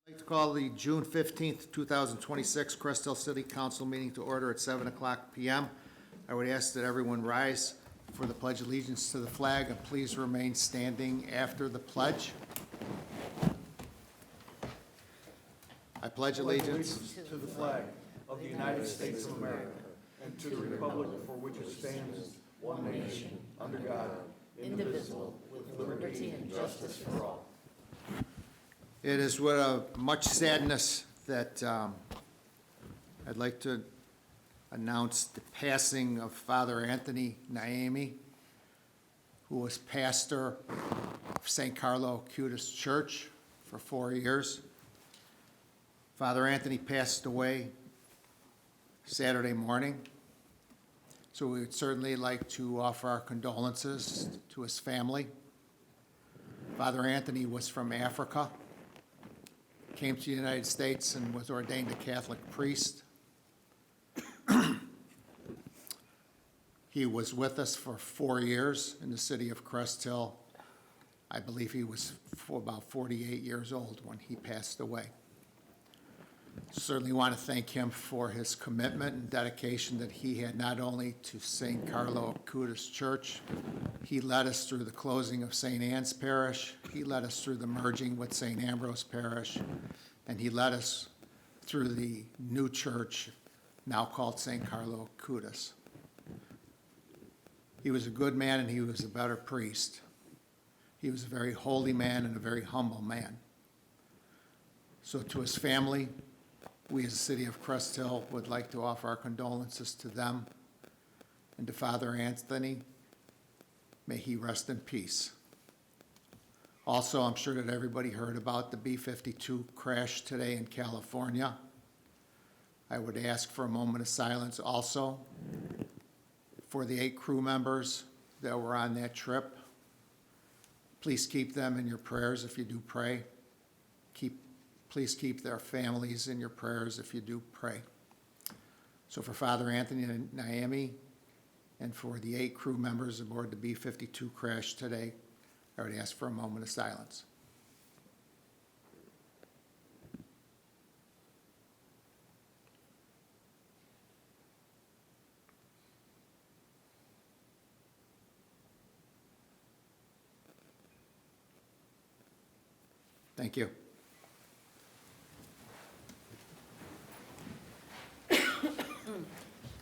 I'd like to call the June 15th, 2026 Crest Hill City Council meeting to order at 7 o'clock p.m. I would ask that everyone rise for the Pledge of Allegiance to the flag, and please remain standing after the pledge. I pledge allegiance to the flag of the United States of America and to the republic for which it stands, one nation, under God, indivisible, with liberty and justice for all. It is with much sadness that I'd like to announce the passing of Father Anthony Naemi, who was pastor of St. Carlo Acutis Church for 4 years. Father Anthony passed away Saturday morning, so we would certainly like to offer our condolences to his family. Father Anthony was from Africa, came to the United States and was ordained a Catholic priest. He was with us for 4 years in the city of Crest Hill. I believe he was about 48 years old when he passed away. Certainly want to thank him for his commitment and dedication that he had not only to St. Carlo Acutis Church. He led us through the closing of St. Anne's Parish. He led us through the merging with St. Ambrose Parish. And he led us through the new church, now called St. Carlo Acutis. He was a good man and he was a better priest. He was a very holy man and a very humble man. So to his family, we as the city of Crest Hill would like to offer our condolences to them and to Father Anthony. May he rest in peace. Also, I'm sure that everybody heard about the B-52 crash today in California. I would ask for a moment of silence also for the 8 crew members that were on that trip. Please keep them in your prayers if you do pray. Please keep their families in your prayers if you do pray. So for Father Anthony Naemi and for the 8 crew members aboard the B-52 crash today, I would ask for a moment of silence. Thank you.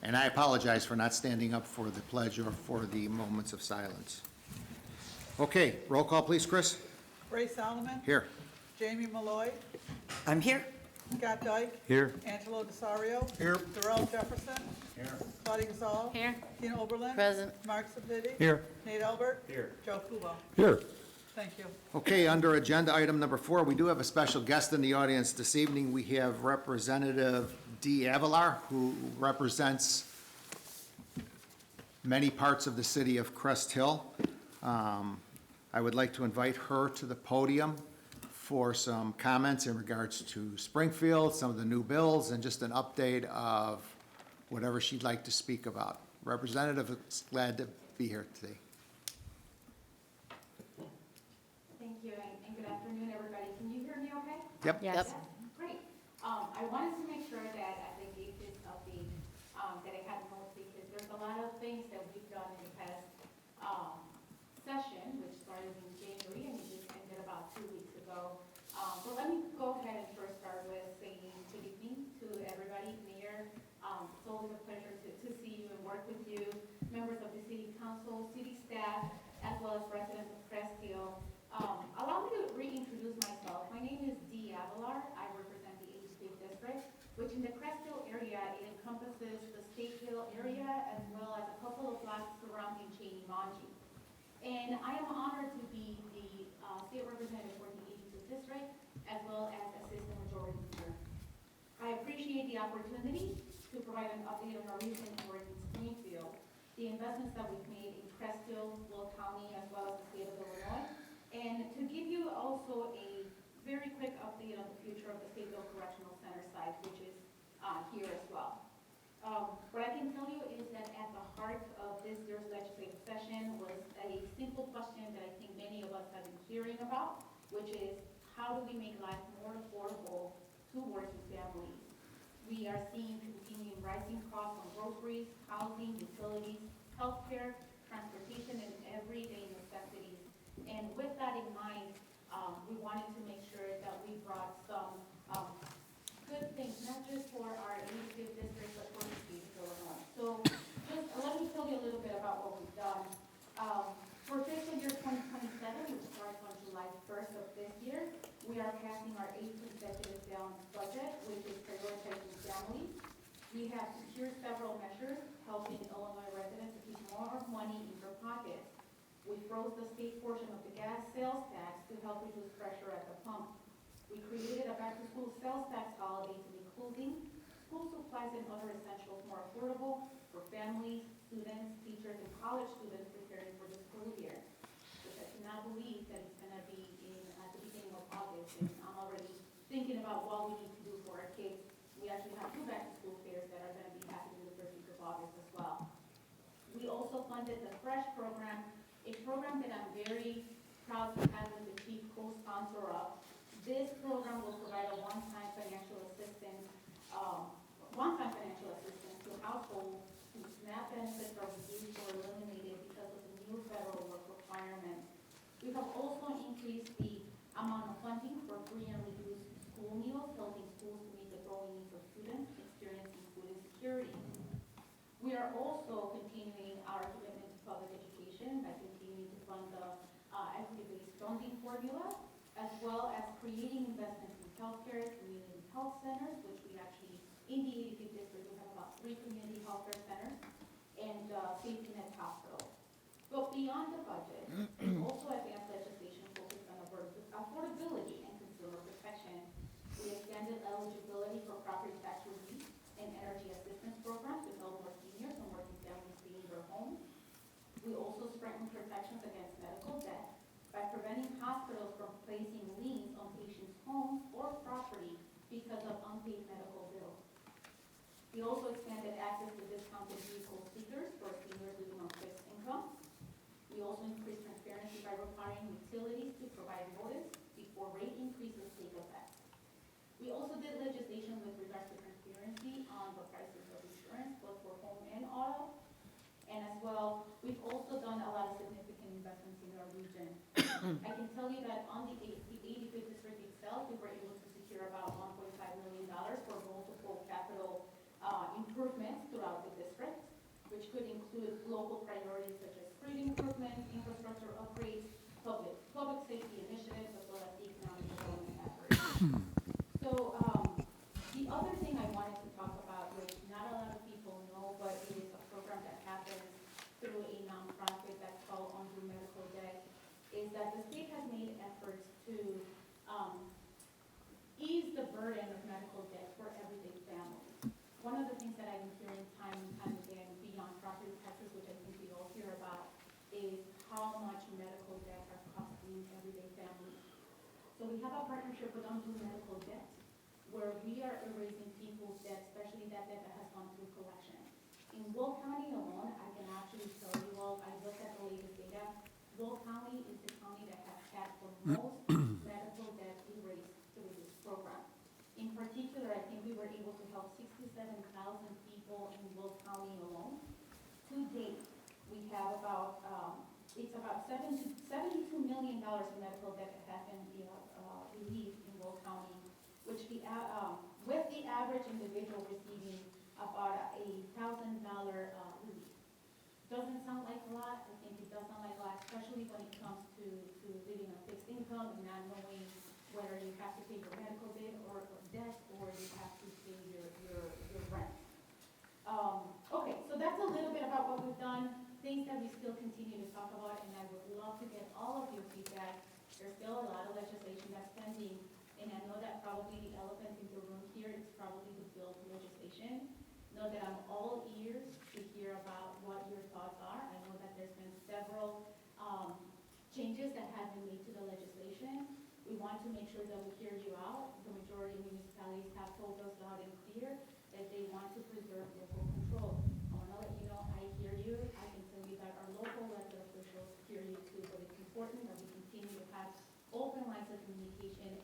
And I apologize for not standing up for the pledge or for the moments of silence. Okay, roll call, please, Chris. Ray Solomon. Here. Jamie Malloy. I'm here. Scott Dyke. Here. Angelo DeSario. Here. Darrell Jefferson. Here. Claudia Gazal. Here. Tina Oberlin. Present. Mark Sepiti. Here. Nate Albert. Here. Joe Kuba. Here. Thank you. Okay, under agenda item number 4, we do have a special guest in the audience this evening. We have Representative Dee Avalar, who represents many parts of the city of Crest Hill. I would like to invite her to the podium for some comments in regards to Springfield, some of the new bills, and just an update of whatever she'd like to speak about. Representative is glad to be here today. Thank you, and good afternoon, everybody. Can you hear me okay? Yep. Yes. Great. I wanted to make sure that as I gave this update, that I had notes, because there's a lot of things that we've done in the past session, which started in January and it just ended about 2 weeks ago. But let me go ahead and first start with saying good evening to everybody. Mayor, it's always a pleasure to see you and work with you, members of the city council, city staff, as well as residents of Crest Hill. Allow me to reintroduce myself. My name is Dee Avalar. I represent the 85th District, which in the Crest Hill area, it encompasses the State Hill area as well as a couple of blocks surrounding Cheney Manji. And I am honored to be the state representative for the 85th District, as well as Assistant Majority Leader. I appreciate the opportunity to provide an update on our recent work in Springfield, the investments that we've made in Crest Hill, Will County, as well as the state of Illinois, and to give you also a very quick update on the future of the Stateville Correctional Center site, which is here as well. What I can tell you is that at the heart of this year's legislative session was a simple question that I think many of us have been hearing about, which is how do we make life more affordable to working families? We are seeing continuing rising costs on groceries, housing, utilities, healthcare, transportation, and everyday necessities. And with that in mind, we wanted to make sure that we brought some good things, not just for our 85th district, but for the state of Illinois. So just let me tell you a little bit about what we've done. For fiscal year 2027, which starts on July 1st of this year, we are passing our 8th consecutive balanced budget, which is prioritizing families. We have secured several measures helping Illinois residents to keep more money in their pockets. We froze the state portion of the gas sales tax to help reduce pressure at the pump. We created a back-to-school sales tax holiday to make clothing, school supplies, and other essentials more affordable for families, students, teachers, and college students preparing for the school year, which I cannot believe that it's gonna be at the beginning of August, and I'm already thinking about what we need to do for our kids. We actually have 2 back-to-school fairs that are gonna be happening the first week of August as well. We also funded the Crest program, a program that I'm very proud to have as the chief co-sponsor of. This program will provide a one-time financial assistance to households whose SNAP benefits are reduced or eliminated because of the new federal work requirements. We have also increased the amount of funding for free and reduced school meals, helping schools to meet the growing needs of students experiencing food insecurity. We are also continuing our commitment to public education by continuing to fund the equity-based funding formula, as well as creating investments in healthcare, community health centers, which we actually, in the 85th district, we have about 3 community healthcare centers, and safety net hospitals. But beyond the budget, we also advanced legislation focused on affordability and consumer protection. We extended eligibility for property tax relief and energy assistance programs to help more seniors and working families stay in their homes. We also strengthened protections against medical debt by preventing hospitals from placing liens on patients' homes or property because of unpaid medical bills. We also expanded access to discounted vehicle stickers for seniors living on fixed income. We also increased transparency by requiring utilities to provide notice before rate increases take effect. We also did legislation with regards to transparency on the prices of insurance, both for home and auto. And as well, we've also done a lot of significant investments in our region. I can tell you that on the 85th district itself, we were able to secure about $1.5 million for multiple capital improvements throughout the district, which could include local priorities such as street improvements, infrastructure upgrades, public safety initiatives, as well as economic development efforts. So the other thing I wanted to talk about, which not a lot of people know, but it is a program that happens through a nonprofit that's called Undo Medical Debt, is that the state has made efforts to ease the burden of medical debt for everyday families. One of the things that I've been hearing time and time again beyond property taxes, which I think we all hear about, is how much medical debt are costing everyday families. So we have a partnership with Undo Medical Debt, where we are erasing people's debt, especially that debt that has gone through collection. In Will County alone, I can actually tell you all, I looked at the latest data, Will County is the county that has had the most medical debt erased through this program. In particular, I think we were able to help 67,000 people in Will County alone. To date, we have about, it's about $72 million in medical debt that has been relieved in Will County, which with the average individual receiving about $1,000 relief. Doesn't sound like a lot. I think it does sound like a lot, especially when it comes to living on fixed income and not knowing whether you have to pay your medical debt or you have to pay your rent. Okay, so that's a little bit about what we've done, things that we still continue to talk about, and I would love to get all of your feedback. There's still a lot of legislation that's pending, and I know that probably the elephant in the room here is probably the bill legislation. Know that I'm all ears to hear about what your thoughts are. I know that there's been several changes that have been made to the legislation. We want to make sure that we hear you out. The majority of municipalities have told us loud and clear that they want to preserve local control. I want to let you know I hear you. I can tell you that our local elected officials hear you too, but it's important that we continue to have open lines of communication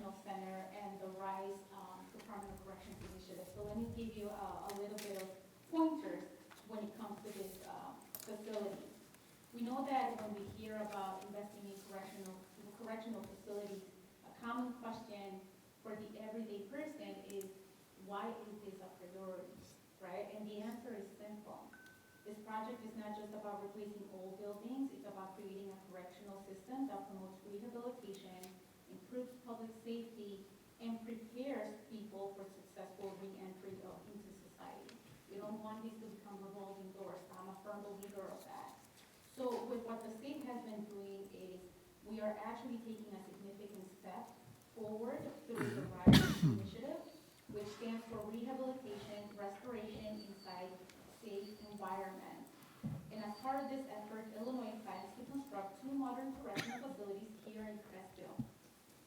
Correctional Center and the RISE Department of Corrections initiative. So let me give you a little bit of pointers when it comes to this facility. We know that when we hear about investing in correctional facilities, a common question for the everyday person is, why is this a priority, right? And the answer is simple. This project is not just about replacing old buildings, it's about creating a correctional system that promotes rehabilitation, improves public safety, and prepares people for successful re-entry into society. We don't want these to become revolving doors. I'm a firm believer of that. So with what the state has been doing is, we are actually taking a significant step forward through the RISE initiative, which stands for Rehabilitation, Restoration Inside Safe Environment. And as part of this effort, Illinois plans to construct 2 modern correctional facilities here in Crestville.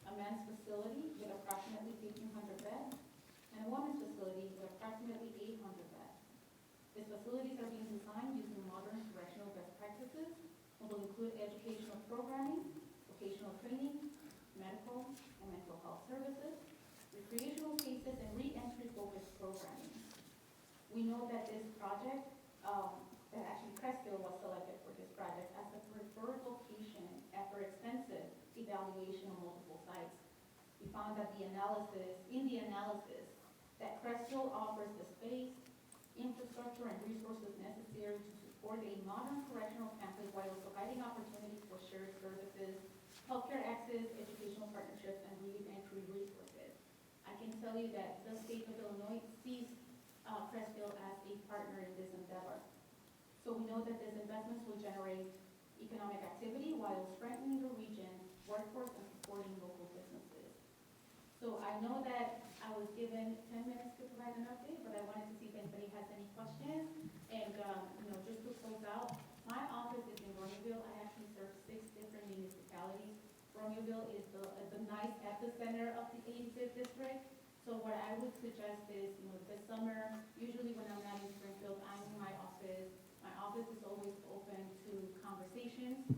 A men's facility with approximately 1,500 beds, and a women's facility with approximately 800 beds. These facilities are being designed using modern correctional best practices and will include educational programming, vocational training, medical and mental health services, recreational spaces, and re-entry focused programming. We know that this project, that actually Crestville was selected for this project as the preferred location after extensive evaluation of multiple sites. We found that in the analysis, that Crestville offers the space, infrastructure, and resources necessary to support a modern correctional campus while providing opportunities for shared services, healthcare access, educational partnerships, and re-entry resources. I can tell you that the state of Illinois sees Crestville as a partner in this endeavor. So we know that these investments will generate economic activity while strengthening the region's workforce and supporting local businesses. So I know that I was given 10 minutes to provide an update, but I wanted to see if anybody has any questions. And just to close out, my office is in Romeoville. I actually serve 6 different municipalities. Romeoville is the nice epicenter of the 85th district. So what I would suggest is, this summer, usually when I'm not in Springfield, I'm in my office. My office is always open to conversations,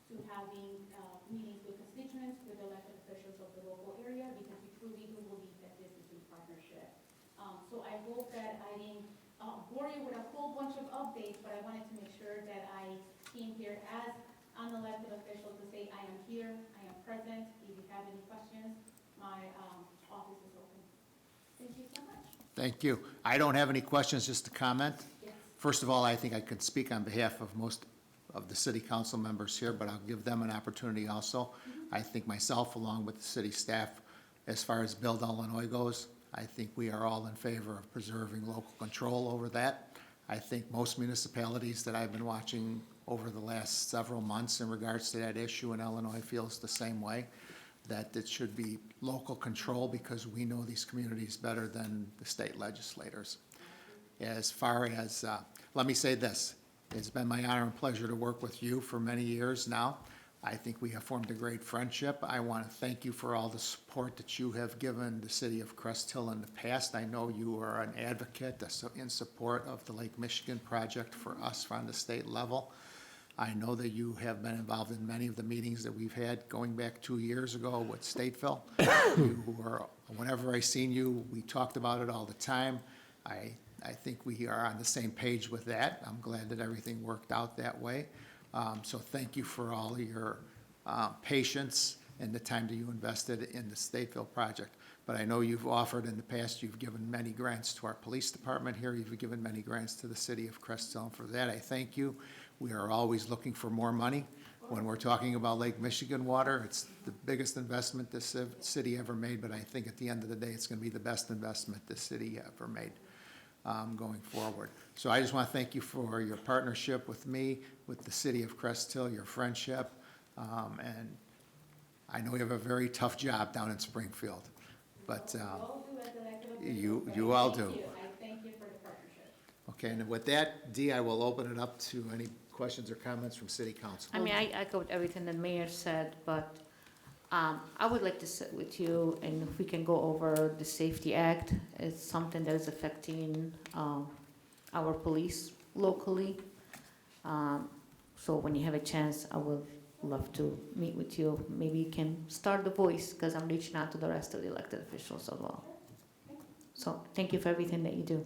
to having meetings with constituents, with elected officials of the local area, because we truly do believe that this is a partnership. So I hope that I didn't bore you with a whole bunch of updates, but I wanted to make sure that I came here as an elected official to say I am here, I am present. If you have any questions, my office is open. Thank you so much. Thank you. I don't have any questions, just a comment. Yes. First of all, I think I could speak on behalf of most of the city council members here, but I'll give them an opportunity also. I think myself, along with the city staff, as far as Build Illinois goes, I think we are all in favor of preserving local control over that. I think most municipalities that I've been watching over the last several months in regards to that issue in Illinois feels the same way, that it should be local control because we know these communities better than the state legislators. As far as, let me say this, it's been my honor and pleasure to work with you for many years now. I think we have formed a great friendship. I want to thank you for all the support that you have given the city of Crest Hill in the past. I know you are an advocate in support of the Lake Michigan project for us on the state level. I know that you have been involved in many of the meetings that we've had going back 2 years ago with Stateville. Whenever I seen you, we talked about it all the time. I think we are on the same page with that. I'm glad that everything worked out that way. So thank you for all of your patience and the time that you invested in the Stateville project. But I know you've offered in the past, you've given many grants to our police department here, you've given many grants to the city of Crest Hill, and for that I thank you. We are always looking for more money. When we're talking about Lake Michigan water, it's the biggest investment this city ever made, but I think at the end of the day, it's going to be the best investment this city ever made going forward. So I just want to thank you for your partnership with me, with the city of Crest Hill, your friendship, and I know you have a very tough job down in Springfield, but you all do. I thank you for the partnership. Okay, and with that, Dee, I will open it up to any questions or comments from city council. I mean, I echoed everything the mayor said, but I would like to sit with you and if we can go over the Safety Act. It's something that is affecting our police locally. So when you have a chance, I will love to meet with you. Maybe you can start the voice, because I'm reaching out to the rest of the elected officials as well. So thank you for everything that you do.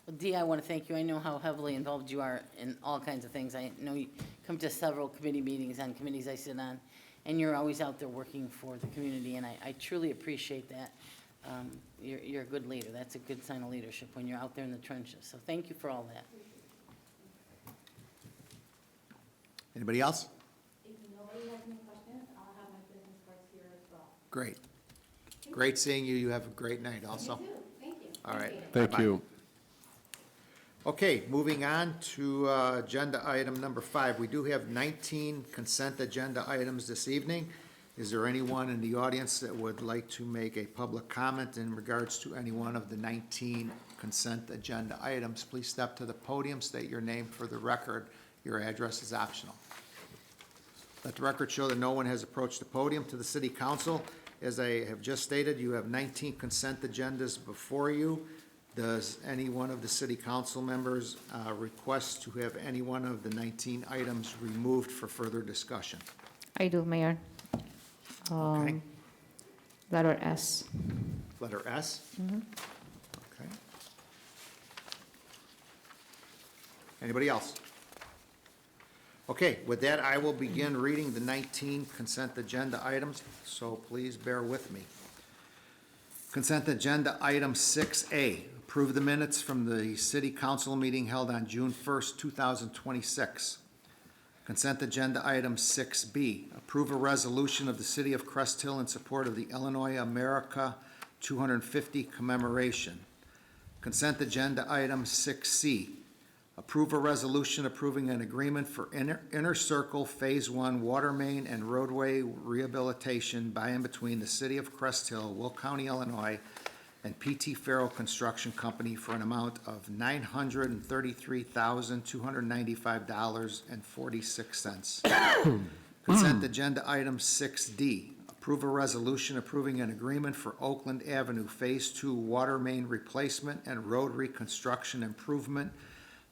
Well, Dee, I want to thank you. I know how heavily involved you are in all kinds of things. I know you come to several committee meetings on committees I sit on, and you're always out there working for the community, and I truly appreciate that. You're a good leader. That's a good sign of leadership when you're out there in the trenches. So thank you for all that. Anybody else? If nobody has any questions, I'll have my business cards here as well. Great. Great seeing you. You have a great night also. You too, thank you. All right. Appreciate it. Thank Bye-bye. you. Okay, moving on to agenda item number 5. We do have 19 consent agenda items this evening. Is there anyone in the audience that would like to make a public comment in regards to any one of the 19 consent agenda items? Please step to the podium, state your name for the record. Your address is optional. Let the record show that no one has approached the podium. To the city council, as I have just stated, you have 19 consent agendas before you. Does any one of the city council members request to have any one of the 19 items removed for further discussion? I do, Mayor. Okay. Letter S. Letter S? Okay. Anybody else? Okay, with that, I will begin reading the 19 consent agenda items, so please bear with me. Consent agenda item 6A, approve the minutes from the city council meeting held on June 1st, 2026. Consent agenda item 6B, approve a resolution of the city of Crest Hill in support of the Illinois America 250 commemoration. Consent agenda item 6C, approve a resolution approving an agreement for Inner Circle Phase 1 water main and roadway rehabilitation by and between the city of Crest Hill, Will County, Illinois, and P.T. Farrell Construction Company for an amount of $933,295.46. Consent agenda item 6D, approve a resolution approving an agreement for Oakland Avenue Phase 2 water main replacement and road reconstruction improvement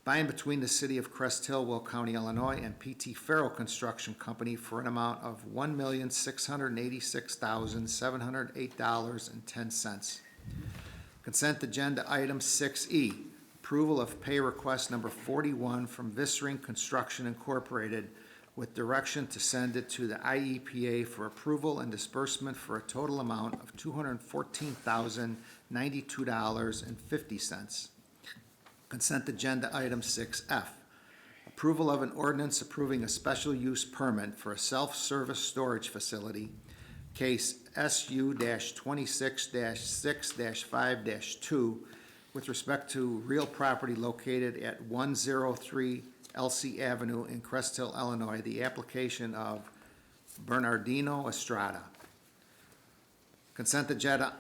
by and between the city of Crest Hill, Will County, Illinois, and P.T. Farrell Construction Company for an amount of $1,686,708.10. Consent agenda item 6E, approval of pay request number 41 from Vissering Construction Incorporated with direction to send it to the IEPA for approval and disbursement for a total amount of $214,092.50. Consent agenda item 6F, approval of an ordinance approving a special use permit for a self-service storage facility, case SU-26-6-5-2, with respect to real property located at 103 LC Avenue in Crest Hill, Illinois, the application of Bernardino Estrada. Consent agenda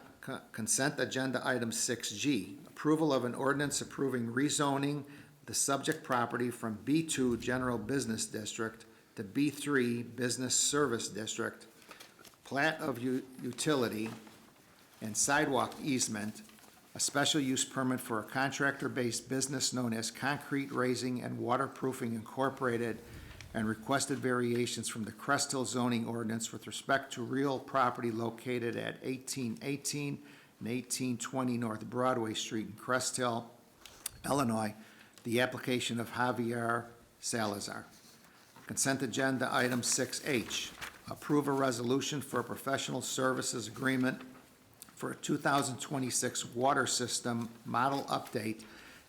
item 6G, approval of an ordinance approving rezoning the subject property from B2 General Business District to B3 Business Service District, plat of utility and sidewalk easement, a special use permit for a contractor-based business known as Concrete Raising and Waterproofing Incorporated, and requested variations from the Crest Hill zoning ordinance with respect to real property located at 1818 and 1820 North Broadway Street in Crest Hill, Illinois, the application of Javier Salazar. Consent agenda item 6H, approve a resolution for a professional services agreement for a 2026 water system model update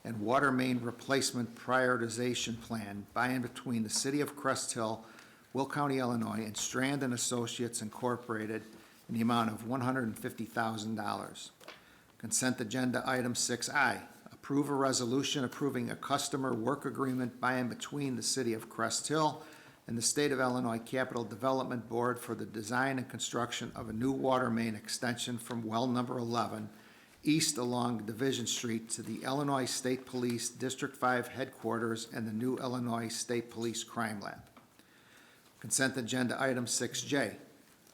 and water main replacement prioritization plan by and between the city of Crest Hill, Will County, Illinois, and Strand and Associates Incorporated in the amount of $150,000. Consent agenda item 6I, approve a resolution approving a customer work agreement by and between the city of Crest Hill and the State of Illinois Capital Development Board for the design and construction of a new water main extension from well number 11 east along Division Street to the Illinois State Police District 5 headquarters and the new Illinois State Police Crime Lab. Consent agenda item 6J,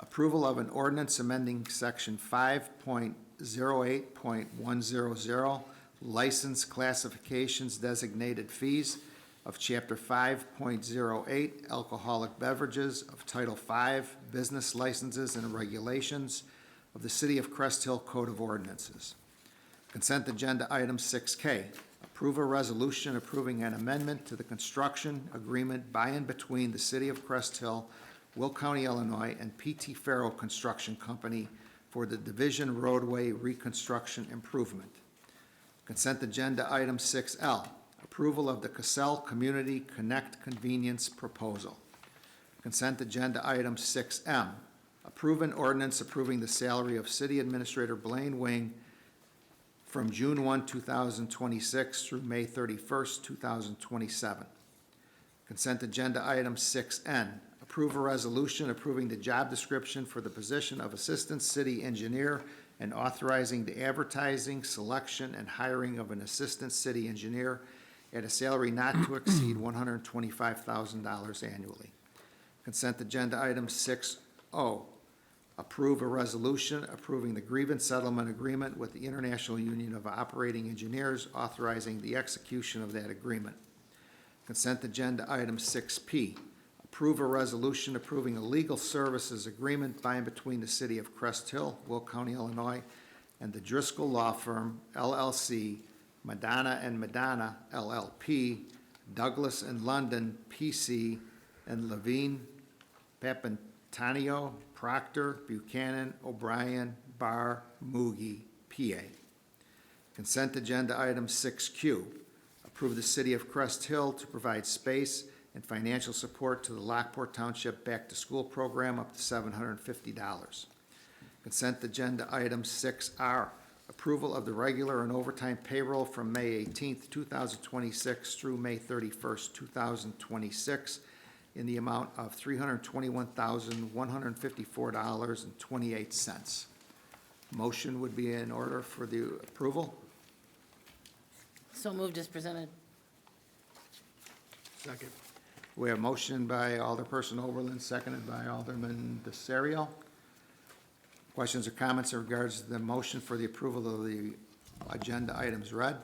approval of an ordinance amending section 5.08.100, license classifications designated fees, of Chapter 5.08 Alcoholic Beverages of Title 5 Business Licenses and Regulations of the City of Crest Hill Code of Ordinances. Consent Agenda Item 6K, approve a resolution approving an amendment to the construction agreement by and between the City of Crest Hill, Will County, Illinois, and P.T. Farrow Construction Company for the Division Roadway Reconstruction Improvement. Consent Agenda Item 6L, approval of the Cassell Community Connect Convenience Proposal. Consent Agenda Item 6M, approve an ordinance approving the salary of City Administrator Blaine Wing from June 1, 2026 through May 31st, 2027. Consent Agenda Item 6N, approve a resolution approving the job description for the position of Assistant City Engineer and authorizing the advertising, selection, and hiring of an Assistant City Engineer at a salary not to exceed $125,000 annually. Consent Agenda Item 6O, approve a resolution approving the grievance settlement agreement with the International Union of Operating Engineers, authorizing the execution of that agreement. Consent Agenda Item 6P, approve a resolution approving a legal services agreement by and between the City of Crest Hill, Will County, Illinois, and the Driscoll Law Firm, LLC, Madonna and Madonna, LLP, Douglas and London, PC, and Levine, Papantanio, Proctor, Buchanan, O'Brien, Barr, Mugi, PA. Consent Agenda Item 6Q, approve the City of Crest Hill to provide space and financial support to the Lockport Township Back to School Program up to $750. Consent Agenda Item 6R, approval of the regular and overtime payroll from May 18th, 2026 through May 31st, 2026 in the amount of $321,154.28. Motion would be in order for the approval. So moved as presented. Second. We have motion by Alderperson Oberlin, seconded by Alderman Desario. Questions or comments in regards to the motion for the approval of the agenda items read?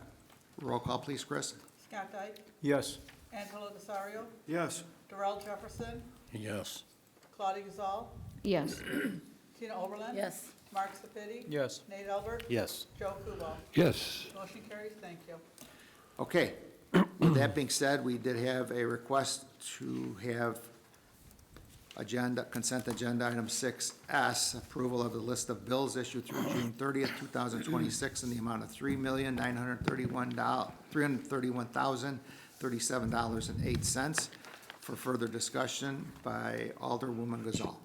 Roll call, please, Chris. Scott Dyke. Yes. Angelo Desario. Yes. Darrell Jefferson. Yes. Claudia Gazal. Yes. Tina Oberlin. Yes. Mark Sepiti. Yes. Nate Albert. Yes. Joe Kubal. Yes. Motion carries. Thank you. Okay. With that being said, we did have a request to have consent agenda item 6S, approval of the list of bills issued through June 30th, 2026 in the amount of $3,931,037.08 for further discussion by Alderwoman Gazal.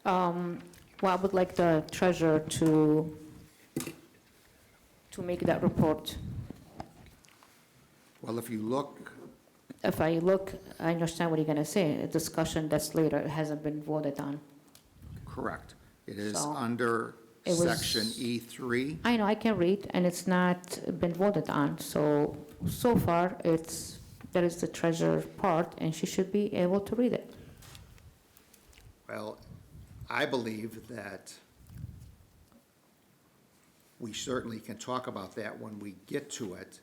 Well, I would like the treasurer to make that report. Well, if you look, If I look, I understand what you're going to say. A discussion that's later, it hasn't been voted on. correct. It is So, under it was- section E3. I know, I can read, and it's not been voted on. So far, that is the treasurer's part, and she should be able to read it. Well, I believe that we certainly can talk about that when we get to it.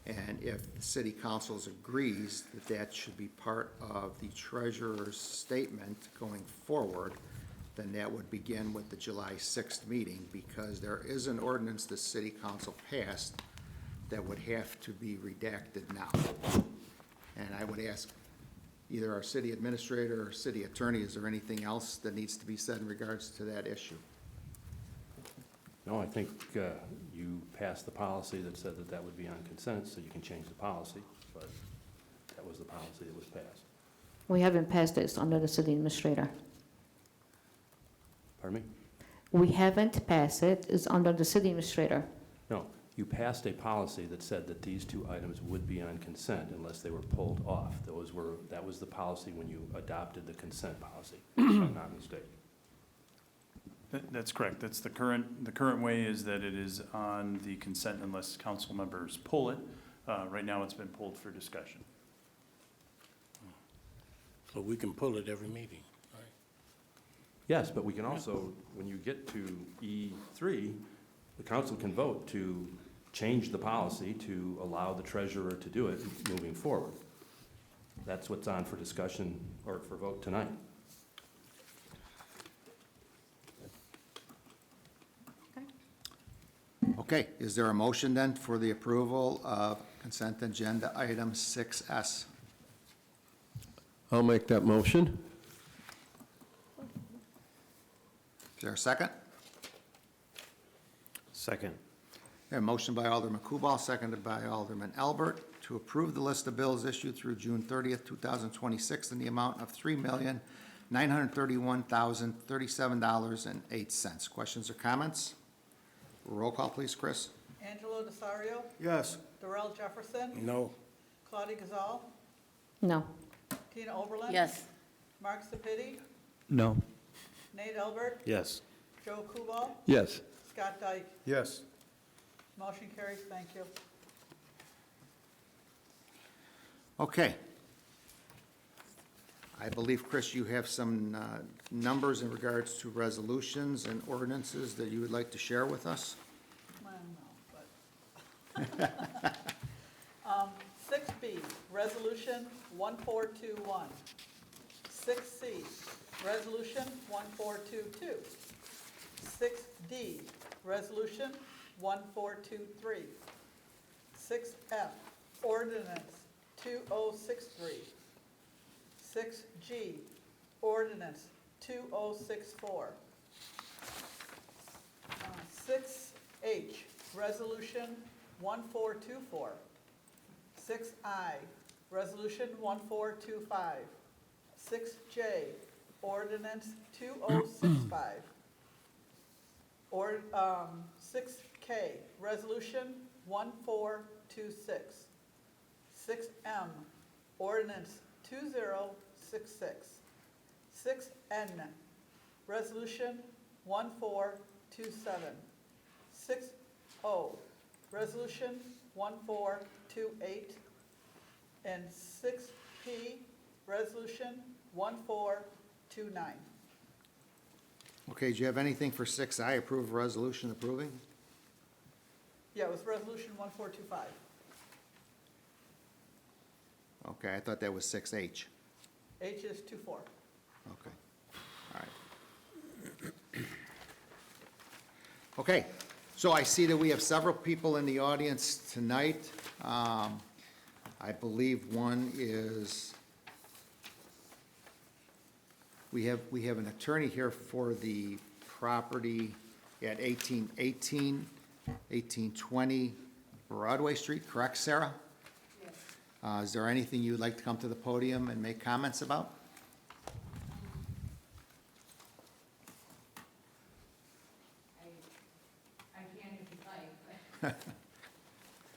And if the city council agrees that that should be part of the treasurer's statement going forward, then that would begin with the July 6th meeting, because there is an ordinance the city council passed that would have to be redacted now. And I would ask either our city administrator or city attorney, is there anything else that needs to be said in regards to that issue? No, I think you passed the policy that said that that would be on consent, so you can change the policy, but that was the policy that was passed. We haven't passed this under the city administrator. Pardon me? We haven't passed it, it's under the city administrator. No, you passed a policy that said that these two items would be on consent unless they were pulled off. That was the policy when you adopted the consent policy, if I'm not mistaken. That's correct. That's the current way is that it is on the consent unless council members pull it. Right now, it's been pulled for discussion. So we can pull it every meeting, right? Yes, but we can also, when you get to E3, the council can vote to change the policy to allow the treasurer to do it moving forward. That's what's on for discussion or for vote tonight. Okay, is there a motion then for the approval of consent agenda item 6S? I'll make that motion. Is there a second? Second. A motion by Alderman Kubal, seconded by Alderman Albert, to approve the list of bills issued through June 30th, 2026 in the amount of $3,931,037.08. Questions or comments? Roll call, please, Chris. Angelo Desario, Yes. Darrell Jefferson, No. Claudia Gazal, No. Tina Oberlin. Yes. Mark Sepiti, No. Nate Albert, Yes. Joe Kubal, Yes. Scott Dyke. Yes. Motion carries. Thank you. Okay. I believe, Chris, you have some numbers in regards to resolutions and ordinances that you would like to share with us. I don't know, but. 6B, Resolution 1421. 6C, Resolution 1422. 6D, Resolution 1423. 6F, Ordinance 2063. 6G, Ordinance 2064. 6H, Resolution 1424. 6I, Resolution 1425. 6J, Ordinance 2065. 6K, Resolution 1426. 6M, Ordinance 2066. 6N, Resolution 1427. 6O, Resolution 1428. And 6P, Resolution 1429. Okay, do you have anything for 6I, approve resolution approving? Yeah, it was Resolution 1425. Okay, I thought that was 6H. H is 24. Okay, all right. Okay, so I see that we have several people in the audience tonight. I believe one is, we have an attorney here for the property at 1820 Broadway Street, correct, Sarah? Yes. Is there anything you'd like to come to the podium and make comments about? I can if you'd like, but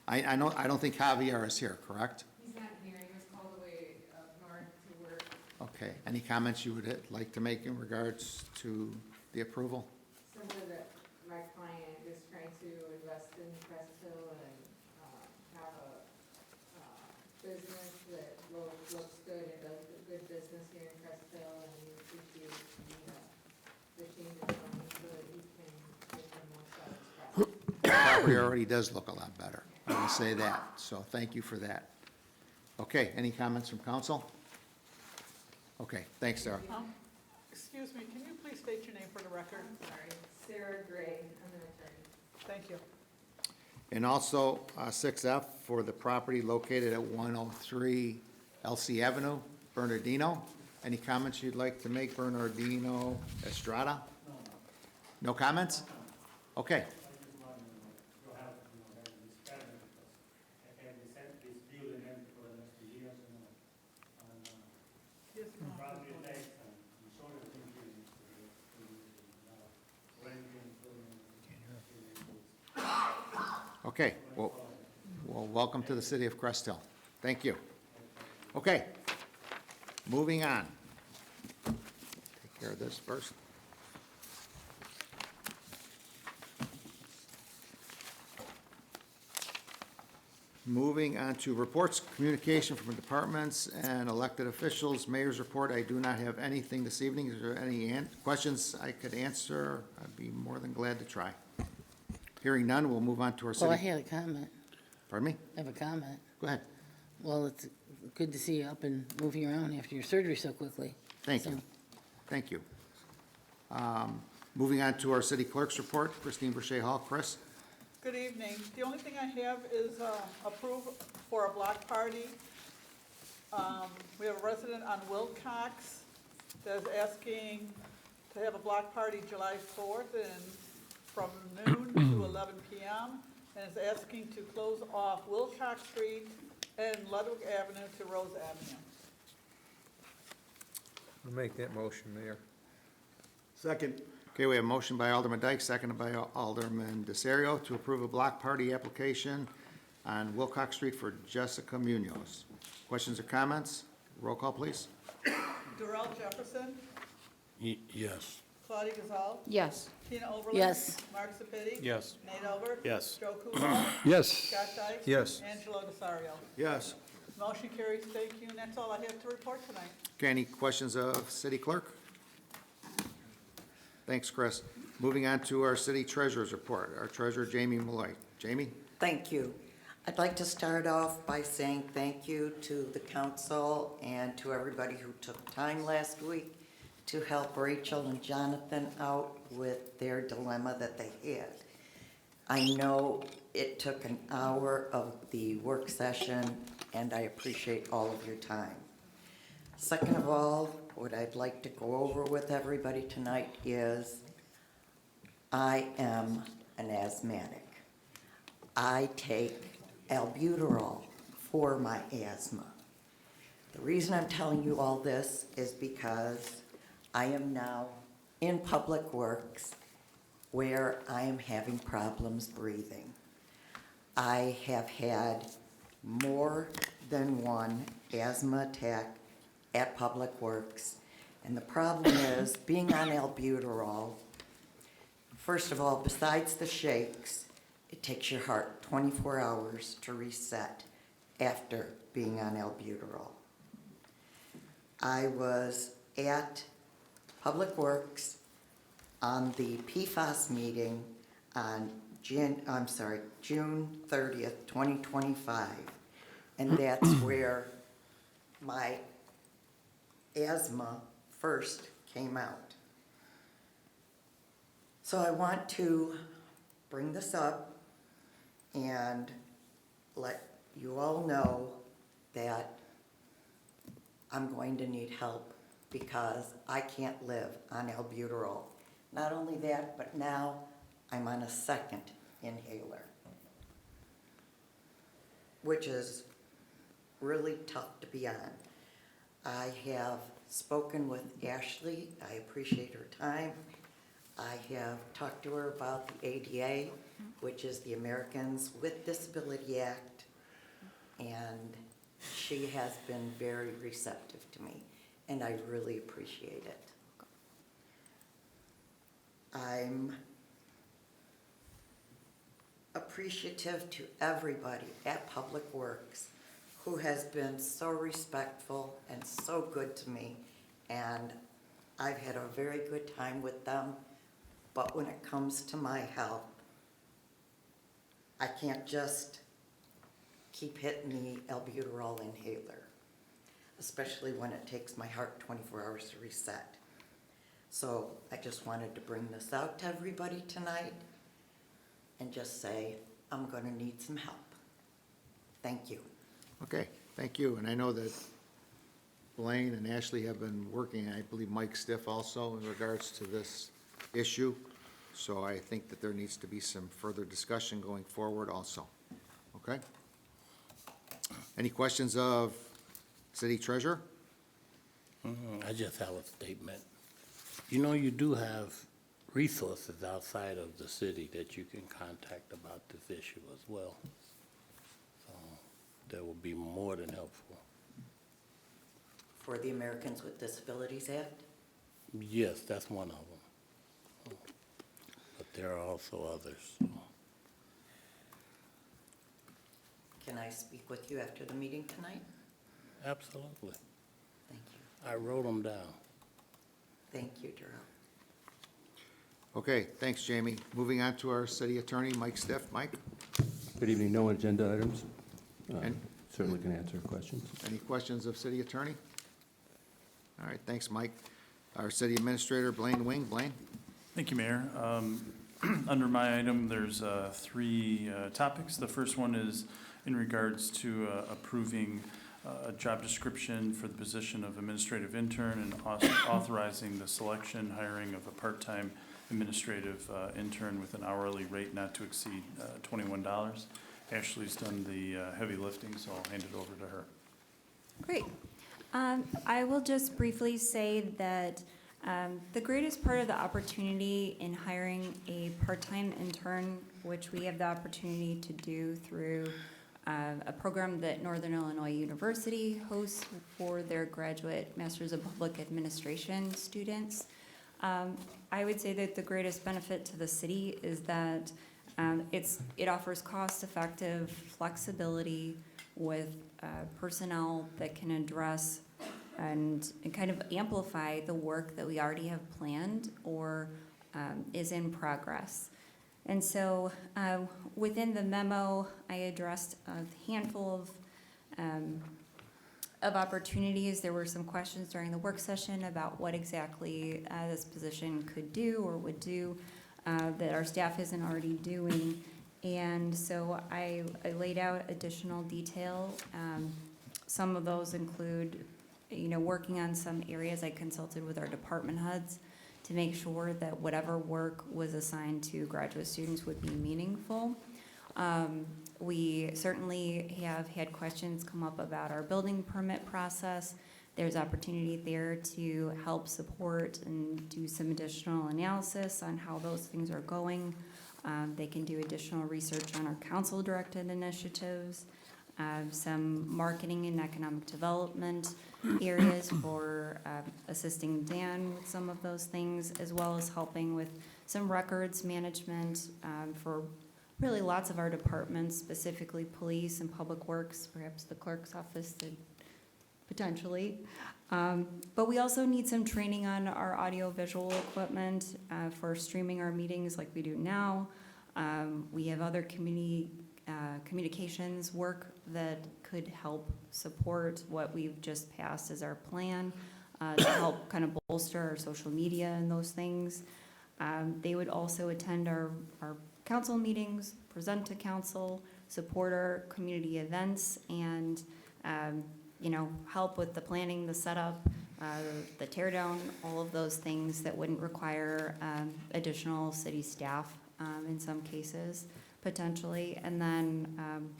I know, I don't think Javier is here, correct? he's not here. He was called away up north to work. Okay, any comments you would like to make in regards to the approval? Similar that my client is trying to invest in Crest Hill and have a business that looks good and does good business here in Crest Hill, and we appreciate the changes coming so that he can make them more satisfactory. The property already does look a lot better, I will say that, so thank you for that. Okay, any comments from council? Okay, thanks, Sarah. Excuse me, can you please state your name for the record? Sorry, Sarah Gray, I'm an attorney. Thank you. And also, 6F for the property located at 103 LC Avenue, Bernardino. Any comments you'd like to make, Bernardino Estrada? No comments? Okay. Okay, well, welcome to the city of Crest Hill. Thank you. Okay, moving on. Take care of this first. Moving on to reports, communication from departments and elected officials. Mayor's report, I do not have anything this evening. Is there any questions I could answer? I'd be more than glad to try. Hearing none, we'll move on to our Well, I city. had a comment. Pardon me? I have a comment. Go ahead. Well, it's good to see you up and moving around after your surgery so quickly. Thank you. Thank you. Moving on to our city clerk's report, Christine Verche Hall. Chris? Good evening. The only thing I have is approve for a block party. We have a resident on Wilcox that's asking to have a block party July 4th and from noon to 11 p.m. and is asking to close off Wilcox Street and Ludwig Avenue to Rose Avenue. I'll make that motion, Mayor. Second. Okay, we have a motion by Alderman Dyke, seconded by Alderman Desario to approve a block party application on Wilcox Street for Jessica Munoz. Questions or comments? Roll call, please. Darrell Jefferson, Yes. Claudia Gazal, Yes. Tina Oberlin. Yes. Mark Sepiti. Yes. Nate Albert. Yes. Joe Kubal. Yes. Scott Dyke. Yes. Angelo Desario. Yes. Motion carries. Thank you, and that's all I have to report tonight. Okay, any questions of city clerk? Thanks, Chris. Moving on to our city treasurer's report. Our treasurer, Jamie Malloy. Jamie? Thank you. I'd like to start off by saying thank you to the council and to everybody who took time last week to help Rachel and Jonathan out with their dilemma that they had. I know it took an hour of the work session, and I appreciate all of your time. Second of all, what I'd like to go over with everybody tonight is I am an asthmatic. I take albuterol for my asthma. The reason I'm telling you all this is because I am now in public works where I am having problems breathing. I have had more than one asthma attack at Public Works. And the problem is, being on albuterol, first of all, besides the shakes, it takes your heart 24 hours to reset after being on albuterol. I was at Public Works on the PFAS meeting on June 30th, 2025. And that's where my asthma first came out. So I want to bring this up and let you all know that I'm going to need help because I can't live on albuterol. Not only that, but now I'm on a second inhaler, which is really tough to be on. I have spoken with Ashley. I appreciate her time. I have talked to her about the ADA, which is the Americans with Disability Act, and she has been very receptive to me, and I really appreciate it. I'm appreciative to everybody at Public Works who has been so respectful and so good to me, and I've had a very good time with them. But when it comes to my health, I can't just keep hitting the albuterol inhaler, especially when it takes my heart 24 hours to reset. So I just wanted to bring this out to everybody tonight and just say, I'm gonna need some help. Thank you. Okay, thank you. And I know that Blaine and Ashley have been working, and I believe Mike Stiff also, in regards to this issue. So I think that there needs to be some further discussion going forward also. Okay? Any questions of city treasurer? I just have a statement. You know, you do have resources outside of the city that you can contact about this issue as well. So that would be more than helpful. For the Americans with Disabilities Act, Yes, that's one of them. But there are also others. So. can I speak with you after the meeting tonight? Absolutely. Thank you. I wrote them down. Thank you, Darrell. Okay, thanks, Jamie. Moving on to our city attorney, Mike Stiff. Mike, Good evening. No agenda items. And- Certainly can answer questions. any questions of city attorney? All right, thanks, Mike. Our city administrator, Blaine Wing. Blaine? Thank you, Mayor. Under my item, there's three topics. The first one is in regards to approving a job description for the position of administrative intern and authorizing the selection, hiring of a part-time administrative intern with an hourly rate not to exceed $21. Ashley's done the heavy lifting, so I'll hand it over to her. Great. I will just briefly say that the greatest part of the opportunity in hiring a part-time intern, which we have the opportunity to do through a program that Northern Illinois University hosts for their graduate Masters of Public Administration students. I would say that the greatest benefit to the city is that it offers cost-effective flexibility with personnel that can address and kind of amplify the work that we already have planned or is in progress. And so within the memo, I addressed a handful of opportunities. There were some questions during the work session about what exactly this position could do or would do that our staff isn't already doing. And so I laid out additional detail. Some of those include, working on some areas. I consulted with our department heads to make sure that whatever work was assigned to graduate students would be meaningful. We certainly have had questions come up about our building permit process. There's opportunity there to help support and do some additional analysis on how those things are going. They can do additional research on our council-directed initiatives, some marketing and economic development areas for assisting Dan with some of those things, as well as helping with some records management for really lots of our departments, specifically police and public works, perhaps the clerk's office did potentially. But we also need some training on our audio-visual equipment for streaming our meetings like we do now. We have other communications work that could help support what we've just passed as our plan to help kind of bolster our social media and those things. They would also attend our council meetings, present to council, support our community events, and help with the planning, the setup, the tear down, all of those things that wouldn't require additional city staff in some cases, potentially. And then,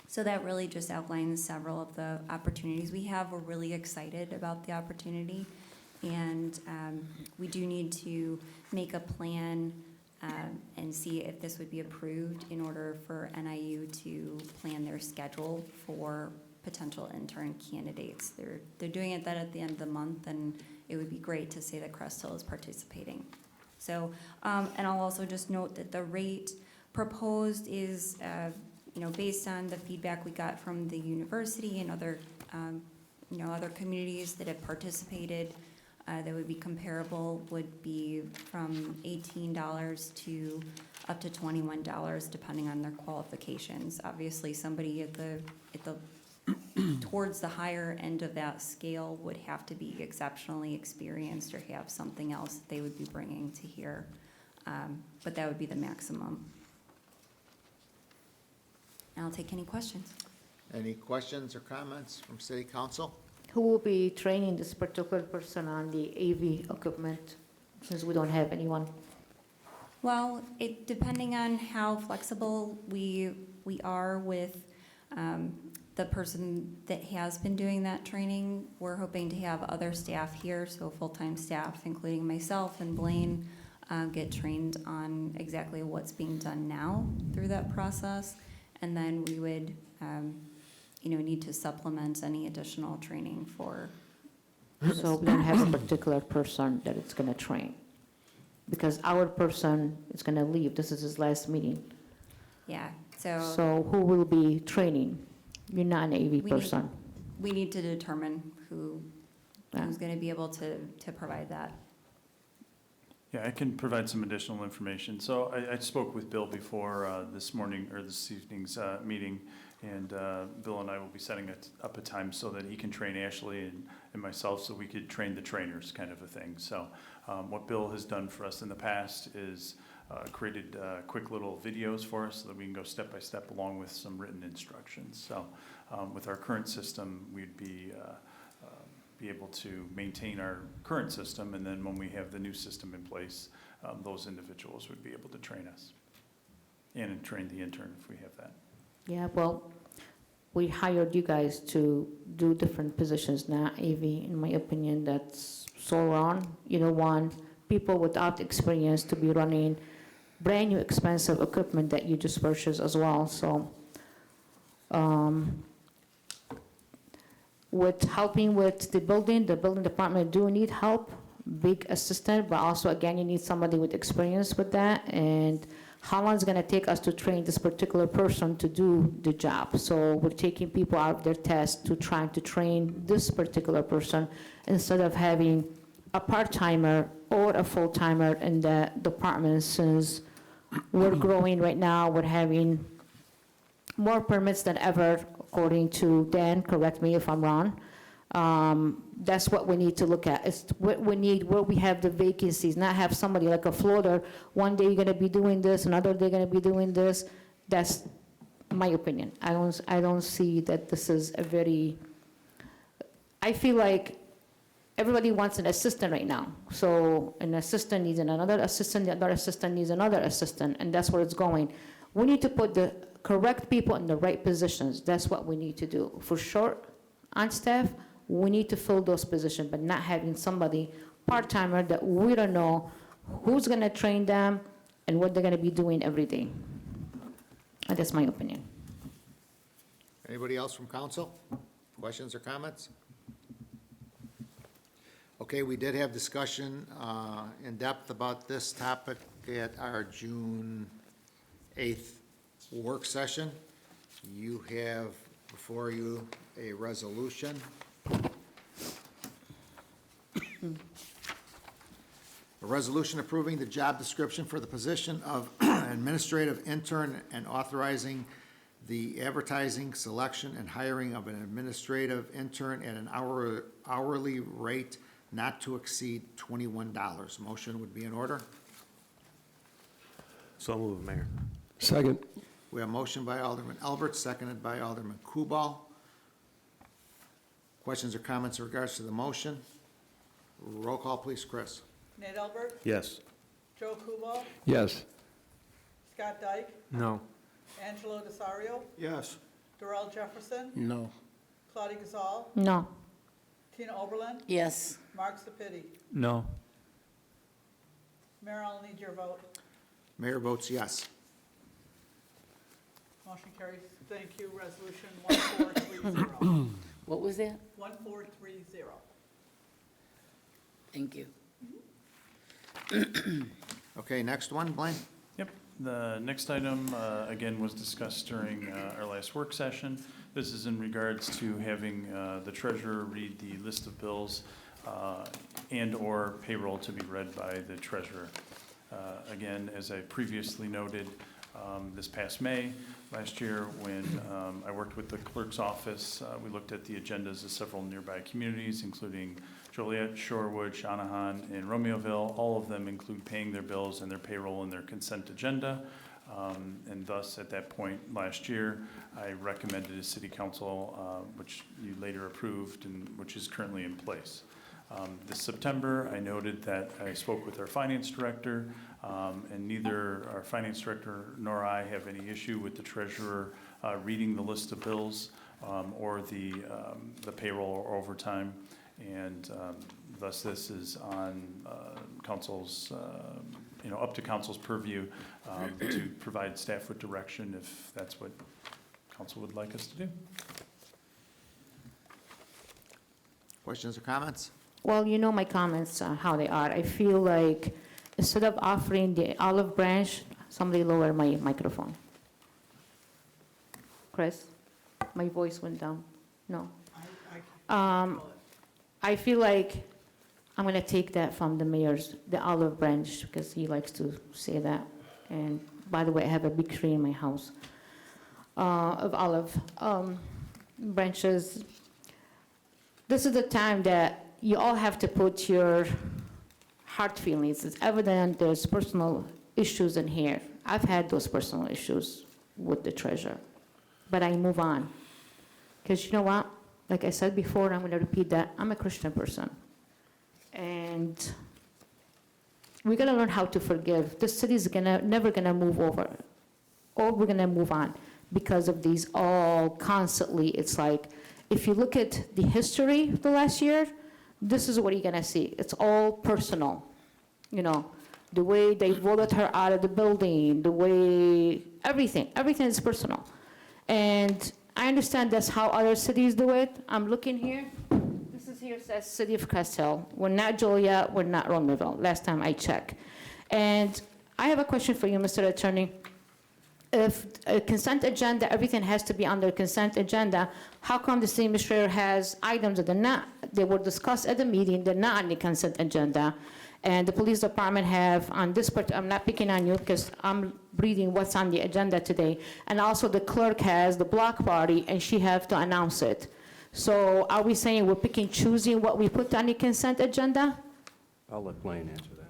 so that really just outlines several of the opportunities we have. We're really excited about the opportunity. And we do need to make a plan and see if this would be approved in order for NIU to plan their schedule for potential intern candidates. They're doing it at the end of the month, and it would be great to say that Crest Hill is participating. So, and I'll also just note that the rate proposed is, based on the feedback we got from the university and other, other communities that have participated, that would be comparable, would be from $18 to up to $21, depending on their qualifications. Obviously, somebody at the towards the higher end of that scale would have to be exceptionally experienced or have something else that they would be bringing to here. But that would be the maximum. And I'll take any questions. Any questions or comments from city council? Who will be training this particular person on the AV equipment, since we don't have anyone? Well, depending on how flexible we are with the person that has been doing that training, we're hoping to have other staff here, so full-time staff, including myself and Blaine, get trained on exactly what's being done now through that process. And then we would, need to supplement any additional training for. So we don't have a particular person that it's gonna train? Because our person is gonna leave, this is his last meeting. Yeah, so So who will be training? You're not an AV We person. we need to determine who's gonna be able to provide that. Yeah, I can provide some additional information. So I spoke with Bill before this morning, or this evening's meeting, and Bill and I will be setting up a time so that he can train Ashley and myself, so we could train the trainers, kind of a thing. So what Bill has done for us in the past is created quick little videos for us so that we can go step by step along with some written instructions. So with our current system, we'd be able to maintain our current system, and then when we have the new system in place, those individuals would be able to train us and train the intern if we have that. Yeah, well, we hired you guys to do different positions now, AV, in my opinion, that's so wrong. You don't want people without experience to be running brand-new expensive equipment that you just purchased as well, so. With helping with the building department do need help, big assistant, but also, again, you need somebody with experience with that, and how long is it gonna take us to train this particular person to do the job? So we're taking people out of their test to trying to train this particular person instead of having a part-timer or a full-timer in the department. Since we're growing right now, we're having more permits than ever, according to Dan, correct me if I'm wrong. That's what we need to look at. It's what we need, where we have the vacancies, not have somebody like a floater. One day you're gonna be doing this, another day gonna be doing this. That's my opinion. I don't see that this is a very, I feel like everybody wants an assistant right now. So an assistant needs another assistant, the other assistant needs another assistant, and that's where it's going. We need to put the correct people in the right positions. That's what we need to do. For short on staff, we need to fill those positions, but not having somebody part-timer that we don't know who's gonna train them and what they're gonna be doing every day. And that's my opinion. Anybody else from council? Questions or comments? Okay, we did have discussion in depth about this topic at our June 8th work session. You have before you a resolution. A resolution approving the job description for the position of administrative intern and authorizing the advertising, selection, and hiring of an administrative intern at an hourly rate not to exceed $21. Motion would be in order. So moved, Mayor. Second. We have a motion by Alderman Albert, seconded by Alderman Kubal. Questions or comments in regards to the motion? Roll call, please, Chris. Nate Albert, Yes. Joe Kubal, Yes. Scott Dyke, No. Angelo DeSario, Yes. Darrell Jefferson, No. Claudia Gazal, No. Tina Oberlin, Yes. Mark Sepiti. No. Mayor, I'll need your vote. Mayor votes yes. Motion carries. Thank you. Resolution 1430. What was that? 1430. Thank you. Okay, next one, Blaine. Yep, the next item, again, was discussed during our last work session. This is in regards to having the treasurer read the list of bills and/or payroll to be read by the treasurer. Again, as I previously noted, this past May, last year, when I worked with the clerk's office, we looked at the agendas of several nearby communities, including Joliet, Shorewood, Shanahan, and Romeoville. All of them include paying their bills and their payroll in their consent agenda. And thus, at that point last year, I recommended to City Council, which you later approved and which is currently in place. This September, I noted that I spoke with our finance director, and neither our finance director nor I have any issue with the treasurer reading the list of bills or the payroll or overtime. And thus, this is on council's, up to council's purview to provide staff with direction if that's what council would like us to do. Questions or comments? Well, you know my comments, how they are. I feel like instead of offering the olive branch, somebody lower my microphone. Chris, my voice went down. No. I feel like I'm gonna take that from the mayor's, the olive branch, because he likes to say that. And by the way, I have a big tree in my house of olive branches. This is the time that you all have to put your heart feelings. It's evident there's personal issues in here. I've had those personal issues with the treasurer, but I move on. Because you know what? Like I said before, I'm gonna repeat that, I'm a Christian person. And we gotta learn how to forgive. This city is never gonna move over, or we're gonna move on because of these all constantly. It's like, if you look at the history of the last year, this is what you're gonna see. It's all personal, you know, the way they voted her out of the building, the way, everything is personal. And I understand that's how other cities do it. I'm looking here. This is here says City of Crest Hill. We're not Joliet, we're not Romeoville, last time I checked. And I have a question for you, Mr. Attorney. If a consent agenda, everything has to be under consent agenda, how come the city administrator has items that they were discussed at the meeting, they're not on the consent agenda? And the police department have on this part, I'm not picking on you because I'm reading what's on the agenda today. And also the clerk has the block party and she have to announce it. So are we saying we're picking, choosing what we put on the consent agenda? I'll let Blaine answer that.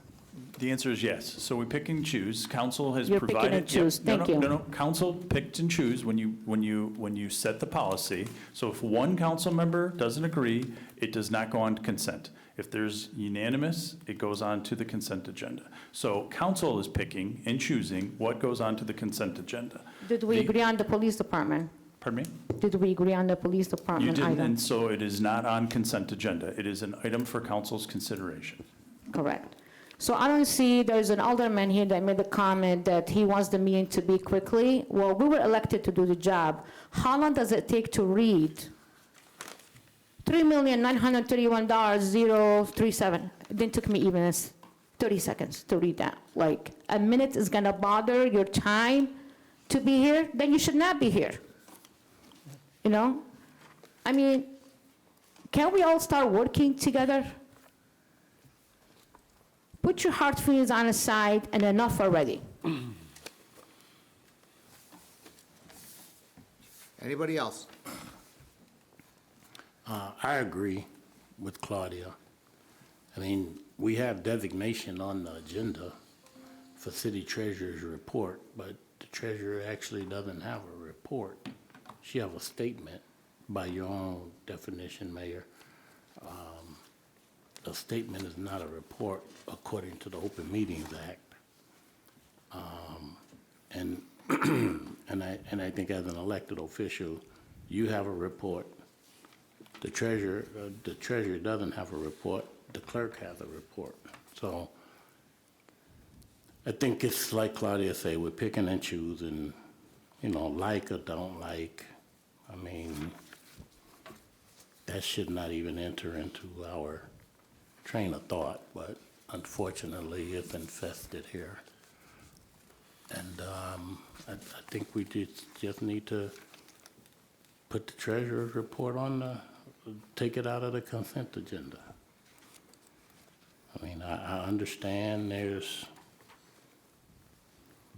The answer is yes. So we pick and choose. Council has You're provided. picking and choose. Yep. No, Thank no, you. No, no, council picked and choose when you set the policy. So if one council member doesn't agree, it does not go on to consent. If there's unanimous, it goes on to the consent agenda. So council is picking and choosing what goes on to the consent agenda. Did we agree on the police department? Pardon me? Did we agree on the police You department didn't, item? and so it is not on consent agenda. It is an item for council's consideration. Correct. So I don't see, there's an alderman here that made a comment that he wants the meeting to be quickly. Well, we were elected to do the job. How long does it take to read? $3,931,037. It didn't took me even 30 seconds to read that. Like, a minute is gonna bother your time to be here, then you should not be here. You know? I mean, can we all start working together? Put your heart feelings on the side and enough already. Anybody else? I agree with Claudia. I mean, we have designation on the agenda for city treasurer's report, but the treasurer actually doesn't have a report. She have a statement by your own definition, Mayor. A statement is not a report according to the Open Meetings Act. And and I think as an elected official, you have a report. The treasurer doesn't have a report. The clerk has a report. So I think it's like Claudia said, we're picking and choosing, you know, like or don't like. I mean, that should not even enter into our train of thought, but unfortunately, it's infested here. And I think we just need to put the treasurer's report on take it out of the consent agenda. I mean, I understand there's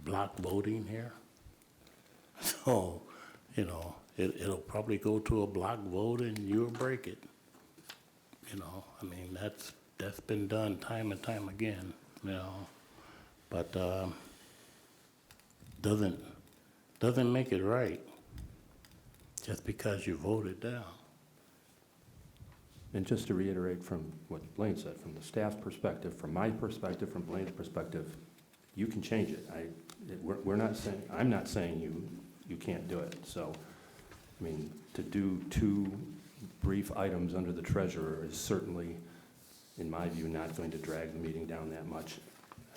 block voting here. So, you know, it'll probably go to a block vote and you'll break it. You know, I mean, that's been done time and time again, you know. But doesn't make it right just because you voted down. And just to reiterate from what Blaine said, from the staff's perspective, from my perspective, from Blaine's perspective, you can change it. We're not saying, I'm not saying you can't do it. So, I mean, to do 2 brief items under the treasurer is certainly, in my view, not going to drag the meeting down that much.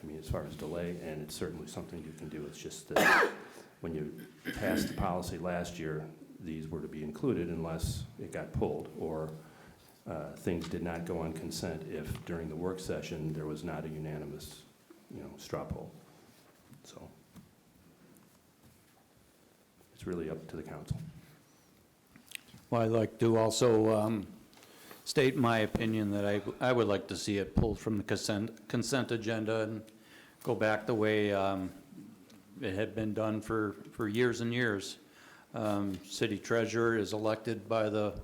I mean, as far as delay, and it's certainly something you can do. It's just that when you passed the policy last year, these were to be included unless it got pulled or things did not go on consent if during the work session there was not a unanimous, straw poll. So it's really up to the council. Well, I'd like to also state my opinion that I would like to see it pulled from the consent agenda and go back the way it had been done for years and years. City treasurer is elected by the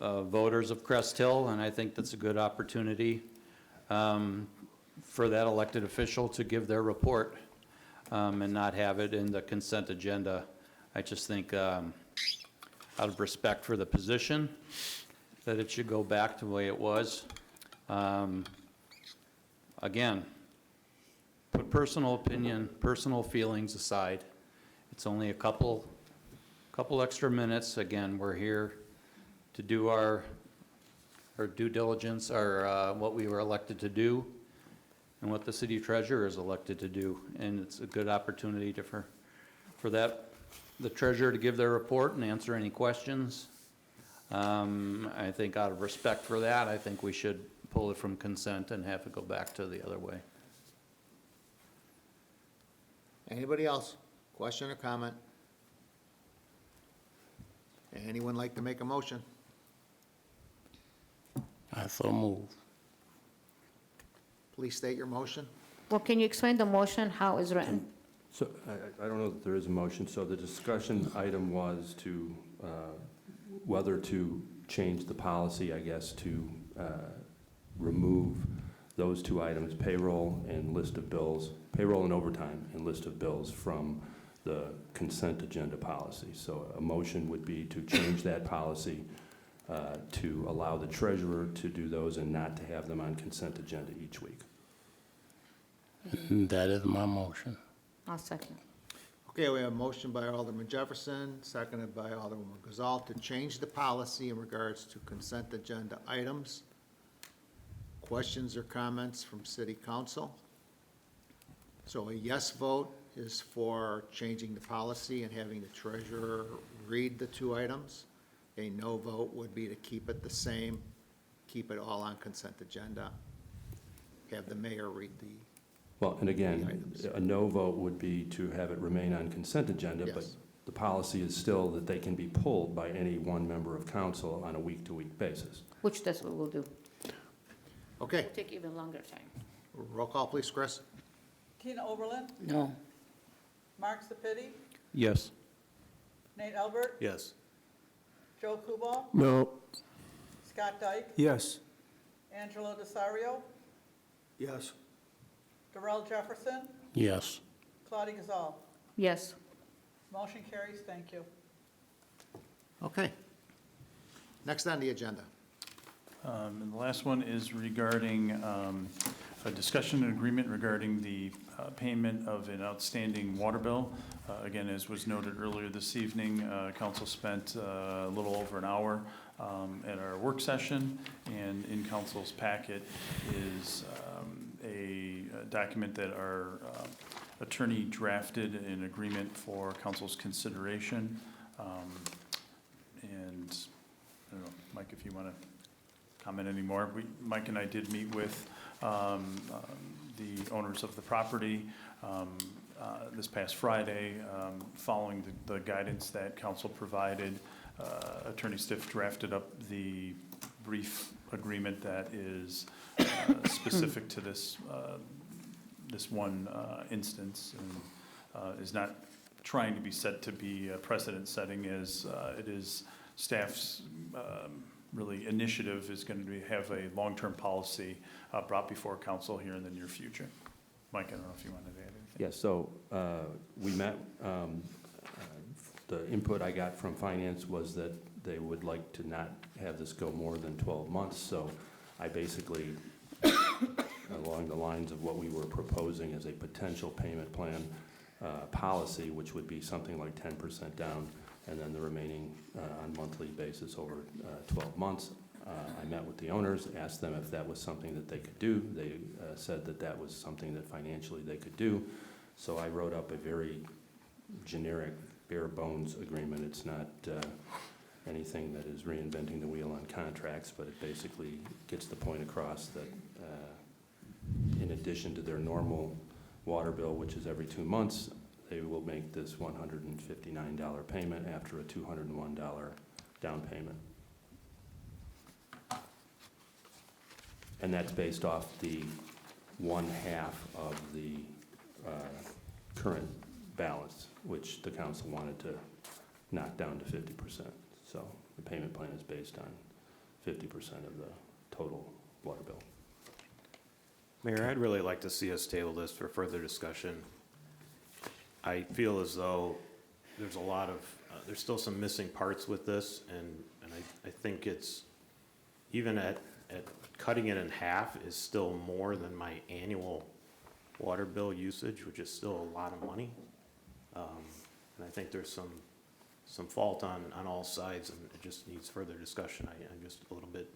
voters of Crest Hill, and I think that's a good opportunity for that elected official to give their report and not have it in the consent agenda. I just think out of respect for the position, that it should go back to the way it was. Again, put personal opinion, personal feelings aside. It's only a couple extra minutes. Again, we're here to do our due diligence, our what we were elected to do, and what the city treasurer is elected to do. And it's a good opportunity for the treasurer to give their report and answer any questions. I think out of respect for that, I think we should pull it from consent and have it go back to the other way. Anybody else? Question or comment? Anyone like to make a motion? I so move. Please state your motion. Well, can you explain the motion, how it's written? So I don't know that there is a motion. So the discussion item was to whether to change the policy, I guess, to remove those two items, payroll and list of bills, payroll and overtime and list of bills from the consent agenda policy. So a motion would be to change that policy to allow the treasurer to do those and not to have them on consent agenda each week. That is my motion. I'll second. Okay, we have a motion by Alderman Jefferson, seconded by Alderwoman Gazal to change the policy in regards to consent agenda items. Questions or comments from city council? So a yes vote is for changing the policy and having the treasurer read the two items. A no vote would be to keep it the same, keep it all on consent agenda. Have the mayor read the, Well, and The again, items. a no vote would be to have it remain on consent agenda, but Yes. the policy is still that they can be pulled by any one member of council on a week-to-week basis. Which that's what we'll do. okay, It'll take even longer time. roll call please, Chris. Tina Oberlin, No. Mark Sepiti, Yes. Nate Albert, Yes. Joe Kubal, No. Scott Dyke, Yes. Angelo Desario, Yes. Darrell Jefferson, Yes. Claudia Gazal. Yes. Motion carries, thank you. Okay. Next on the agenda. And the last one is regarding a discussion and agreement regarding the payment of an outstanding water bill. Again, as was noted earlier this evening, council spent a little over an hour at our work session, and in council's packet is a document that our attorney drafted in agreement for council's consideration. And I don't know, Mike, if you want to comment anymore. Mike and I did meet with the owners of the property this past Friday, following the guidance that council provided. Attorney Stiff drafted up the brief agreement that is specific to this one instance, and is not trying to be set to be precedent setting, as it is staff's really initiative is going to have a long-term policy brought before council here in the near future. Mike, I don't know if you wanted to add anything. Yeah, so we met, the input I got from finance was that they would like to not have this go more than 12 months, so I basically, along the lines of what we were proposing as a potential payment plan policy, which would be something like 10% down, and then the remaining on monthly basis over 12 months. I met with the owners, asked them if that was something that they could do. They said that that was something that financially they could do. So I wrote up a very generic, bare bones agreement. It's not anything that is reinventing the wheel on contracts, but it basically gets the point across that in addition to their normal water bill, which is every 2 months, they will make this $159 payment after a $201 down payment. And that's based off the 1/2 of the current balance, which the council wanted to knock down to 50%. So the payment plan is based on 50% of the total water bill. Mayor, I'd really like to see us table this for further discussion. I feel as though there's a lot of, there's still some missing parts with this, and I think it's, even at cutting it in half is still more than my annual water bill usage, which is still a lot of money. And I think there's some fault on all sides, and it just needs further discussion. I'm just a little bit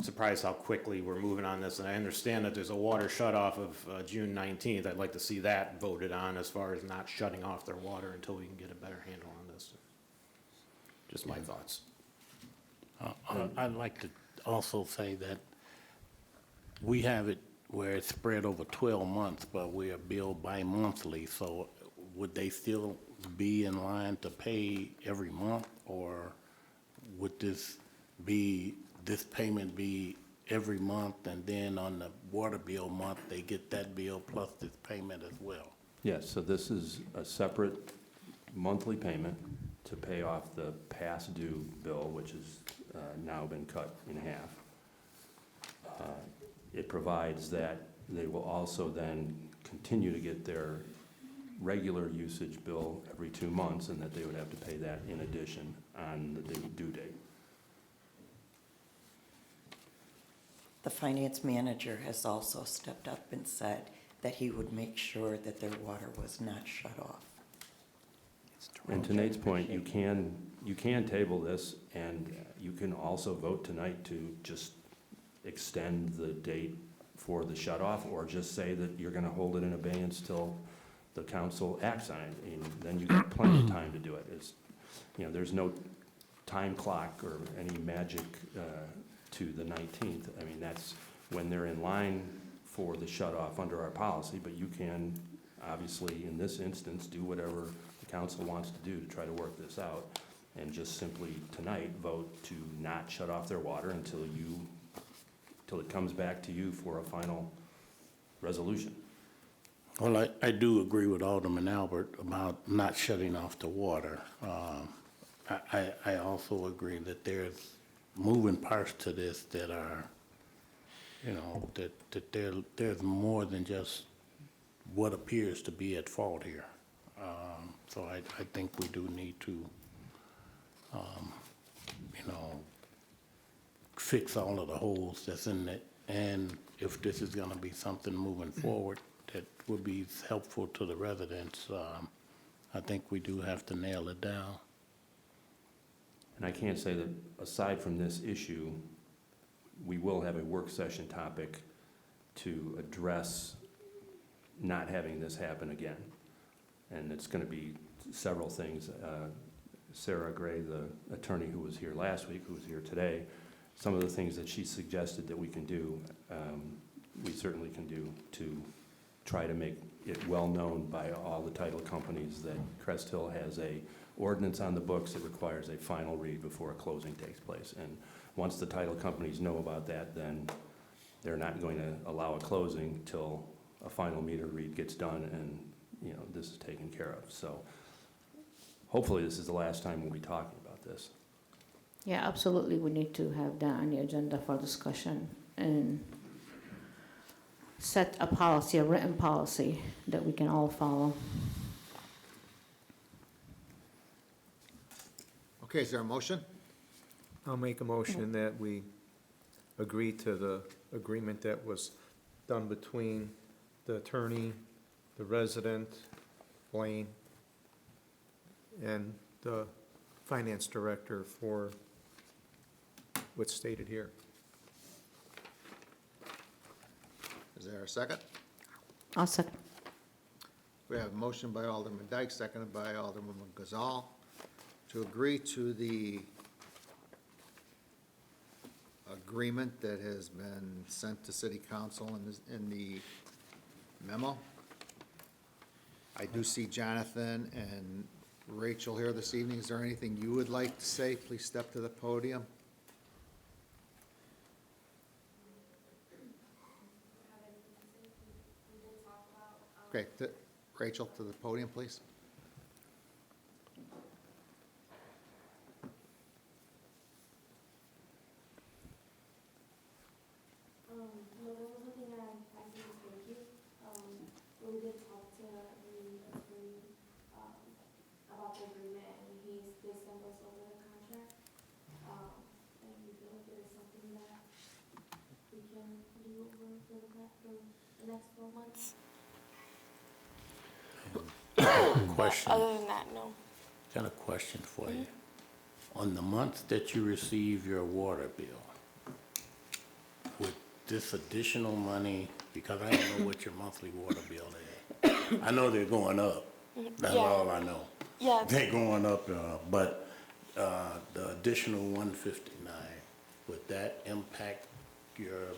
surprised how quickly we're moving on this, and I understand that there's a water shut-off of June 19th. I'd like to see that voted on as far as not shutting off their water until we can get a better handle on this. Just my thoughts. I'd like to also say that we have it where it's spread over 12 months, but we are billed bi-monthly, so would they still be in line to pay every month, or would this payment be every month, and then on the water bill month, they get that bill plus this payment as well? Yes, so this is a separate monthly payment to pay off the past due bill, which has now been cut in half. It provides that they will also then continue to get their regular usage bill every 2 months, and that they would have to pay that in addition on the due date. The finance manager has also stepped up and said that he would make sure that their water was not shut off. And to Nate's point, you can table this, and you can also vote tonight to just extend the date for the shut-off, or just say that you're gonna hold it in abeyance till the council acts on it, and then you got plenty of time to do it. It's, you know, there's no time clock or any magic to the 19th. I mean, that's when they're in line for the shut-off under our policy, but you can, obviously, in this instance, do whatever the council wants to do to try to work this out, and just simply tonight vote to not shut off their water until it comes back to you for a final resolution. Well, I do agree with Alderman Albert about not shutting off the water. I also agree that there's moving parts to this that are, you know, that there's more than just what appears to be at fault here. So I think we do need to, you know, fix all of the holes that's in it. And if this is gonna be something moving forward that would be helpful to the residents, I think we do have to nail it down. And I can't say that aside from this issue, we will have a work session topic to address not having this happen again. And it's gonna be several things. Sarah Gray, the attorney who was here last week, who was here today, some of the things that she suggested that we can do, we certainly can do to try to make it well known by all the title companies that Crest Hill has a ordinance on the books that requires a final read before a closing takes place. And once the title companies know about that, then they're not going to allow a closing till a final meter read gets done and, you know, this is taken care of. So hopefully this is the last time we'll be talking about this. Yeah, absolutely, we need to have that on the agenda for discussion and set a policy, a written policy that we can all follow. Okay, is there a motion? I'll make a motion that we agree to the agreement that was done between the attorney, the resident, Blaine, and the finance director for what's stated here. Is there a second? I'll second. We have a motion by Alderman Dyke, seconded by Alderman Gazal, to agree to the agreement that has been sent to city council in the memo. I do see Jonathan and Rachel here this evening. Is there anything you would like to say? Please step to the podium. Okay, Rachel, to the podium, please. No, there was nothing I can just thank you. We did talk to the attorney, about the agreement, and they sent us over the contract. And we feel like it is something that we can do over the next 12 months. Question, Other than that, no. got a question for you. On the month that you receive your water bill, with this additional money, because I don't know what your monthly water bill is. I know they're going up. That's all I know. Yeah, They're going up, but the additional 159, would that impact your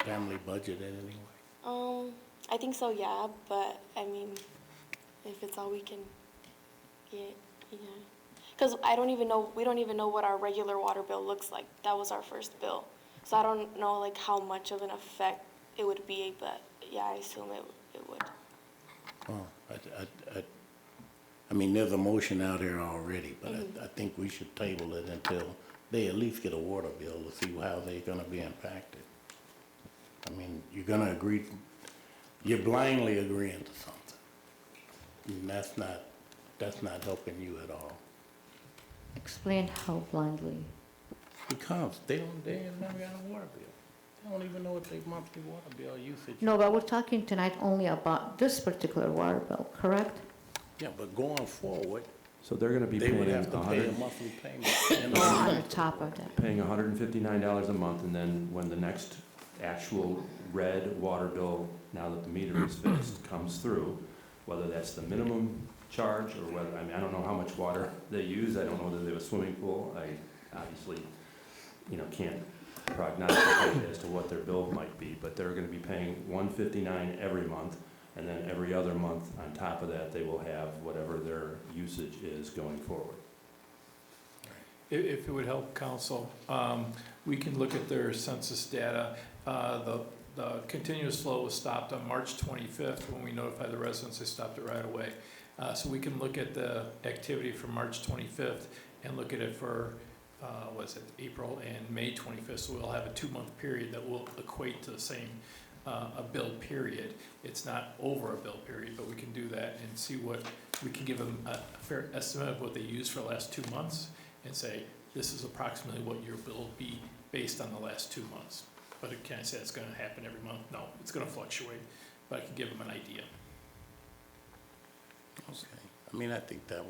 family budget in any way? I think so, yeah, but I mean, if it's all we can get, yeah. Because we don't even know what our regular water bill looks like. That was our first bill. So I don't know like how much of an effect it would be, but yeah, I assume it would. Oh, I mean, there's a motion out here already, but I think we should table it until they at least get a water bill to see how they're gonna be impacted. I mean, you're gonna agree, you're blindly agreeing to something. And that's not helping you at all. Explain how blindly. Because they ain't never got a water bill. They don't even know what their monthly water bill usage. No, but we're talking tonight only about this particular water bill, correct? Yeah, but going forward, So they're gonna be they would paying have to pay a 100, monthly payment. Or on top of that? paying $159 a month, and then when the next actual red water bill, now that the meter is fixed, comes through, whether that's the minimum charge or whether, I mean, I don't know how much water they use, I don't know whether they have a swimming pool, I obviously, can't prognosticate as to what their bill might be, but they're gonna be paying $159 every month, and then every other month on top of that, they will have whatever their usage is going forward. If it would help council, we can look at their census data. The continuous flow was stopped on March 25th. When we notified the residents, they stopped it right away. So we can look at the activity from March 25th and look at it for, April and May 25th. So we'll have a 2-month period that will equate to the same a bill period. It's not over a bill period, but we can do that and see what, we can give them a fair estimate of what they used for the last 2 months and say, this is approximately what your bill will be based on the last 2 months. But can I say it's gonna happen every month? No, it's gonna fluctuate, but I can give them an idea. Okay, I mean, I think that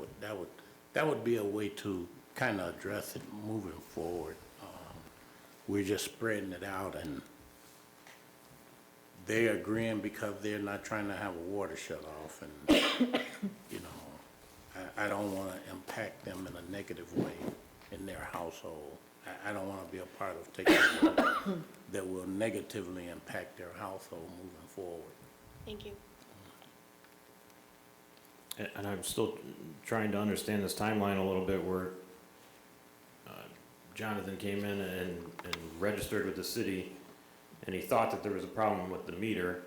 would be a way to kind of address it moving forward. We're just spreading it out, and they're agreeing because they're not trying to have a water shut off, and, I don't want to impact them in a negative way in their household. I don't want to be a part of taking a vote that will negatively impact their household moving forward. Thank you. And I'm still trying to understand this timeline a little bit where Jonathan came in and registered with the city, and he thought that there was a problem with the meter,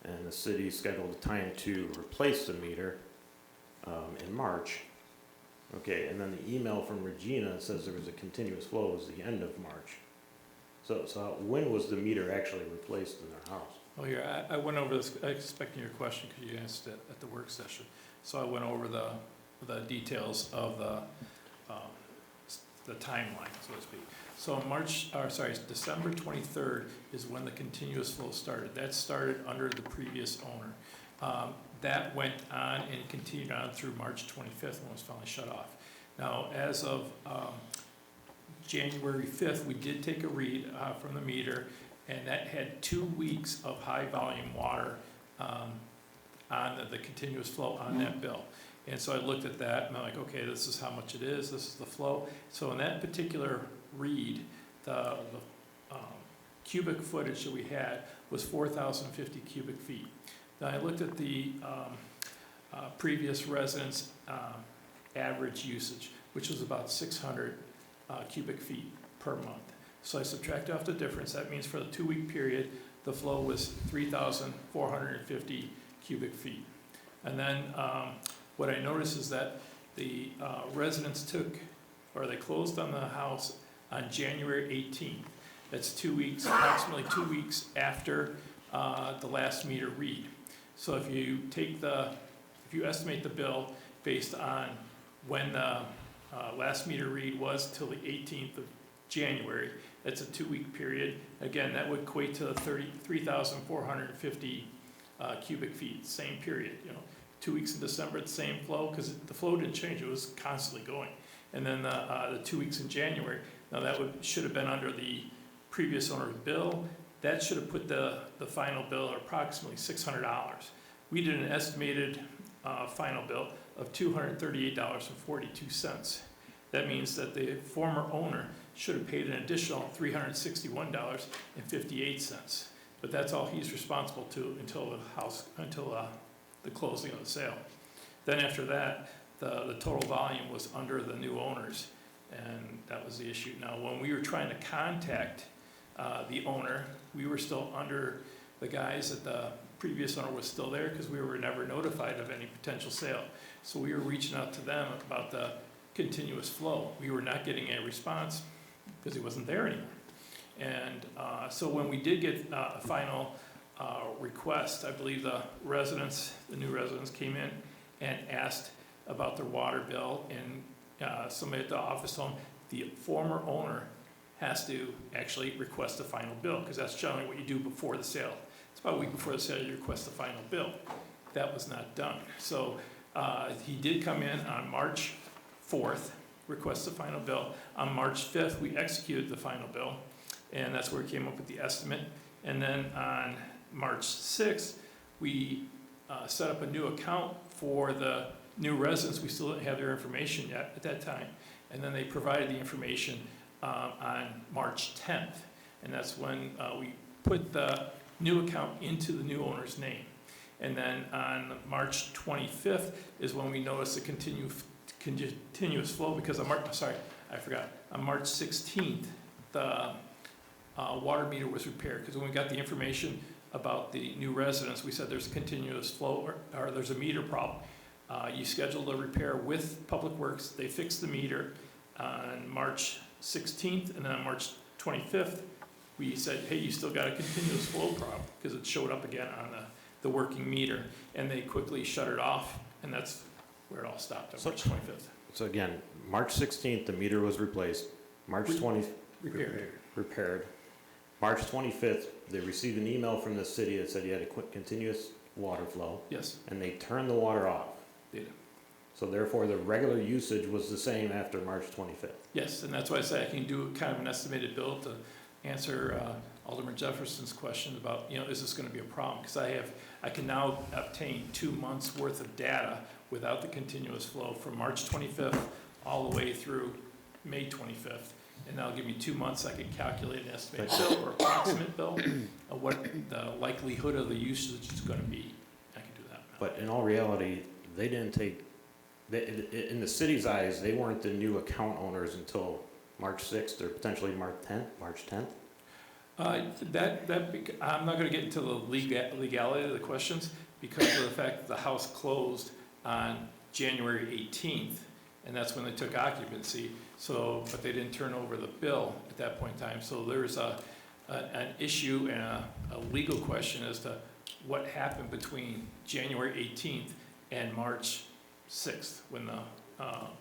and the city scheduled a time to replace the meter in March. Okay, and then the email from Regina says there was a continuous flow, it was the end of March. So when was the meter actually replaced in their house? Oh, yeah, I went over this, expecting your question because you asked it at the work session. So I went over the details of the timeline, so to speak. So December 23rd is when the continuous flow started. That started under the previous owner. That went on and continued on through March 25th when it was finally shut off. Now, as of January 5th, we did take a read from the meter, and that had 2 weeks of high volume water on the continuous flow on that bill. And so I looked at that and I'm like, okay, this is how much it is, this is the flow. So in that particular read, the cubic footage that we had was 4,050 cubic feet. Then I looked at the previous residents' average usage, which was about 600 cubic feet per month. So I subtracted off the difference. That means for the 2-week period, the flow was 3,450 cubic feet. And then what I noticed is that the residents they closed on the house on January 18th. That's 2 weeks, approximately 2 weeks after the last meter read. So if you estimate the bill based on when the last meter read was till the 18th of January, that's a 2-week period. Again, that would equate to 3,450 cubic feet, same period. 2 weeks in December, the same flow, because the flow didn't change, it was constantly going. And then the 2 weeks in January, now that should have been under the previous owner's bill. That should have put the final bill at approximately $600. We did an estimated final bill of $238.42. That means that the former owner should have paid an additional $361.58. But that's all he's responsible to until the closing of the sale. Then after that, the total volume was under the new owners, and that was the issue. Now, when we were trying to contact the owner, we were still under the guise that the previous owner was still there because we were never notified of any potential sale. So we were reaching out to them about the continuous flow. We were not getting a response because he wasn't there anymore. And so when we did get a final request, I believe the new residents came in and asked about their water bill, and somebody at the office told them the former owner has to actually request the final bill, because that's generally what you do before the sale. It's about a week before the sale you request the final bill. That was not done. So he did come in on March 4th, request the final bill. On March 5th, we executed the final bill, and that's where we came up with the estimate. And then on March 6th, we set up a new account for the new residents. We still didn't have their information yet at that time. And then they provided the information on March 10th. And that's when we put the new account into the new owner's name. And then on March 25th is when we noticed a continuous flow, because on March 16th, the water meter was repaired, because when we got the information about the new residents, we said there's a continuous flow or there's a meter problem. You scheduled a repair with Public Works. They fixed the meter on March 16th, and then on March 25th, we said, hey, you still got a continuous flow problem, because it showed up again on the working meter, and they quickly shut it off, and that's where it all stopped on March 25th. So again, March 16th, the meter was replaced. March 20th, repaired. March 25th, they received an email from the city that said you had a continuous water flow. Yes, And they turned the water off. they did. So therefore, the regular usage was the same after March 25th. Yes, and that's why I say I can do kind of an estimated bill to answer Alderman Jefferson's question about, is this going to be a problem? Because I can now obtain 2 months worth of data without the continuous flow from March 25th all the way through May 25th. And that'll give me 2 months. I can calculate an estimated bill or approximate bill of what the likelihood of the usage is going to be. I can do that. But in all reality, they didn't take, in the city's eyes, they weren't the new account owners until March 6th or potentially March 10th? I'm not going to get into the legality of the questions because of the fact that the house closed on January 18th, and that's when they took occupancy. So, but they didn't turn over the bill at that point in time. So there's an issue and a legal question as to what happened between January 18th and March 6th when the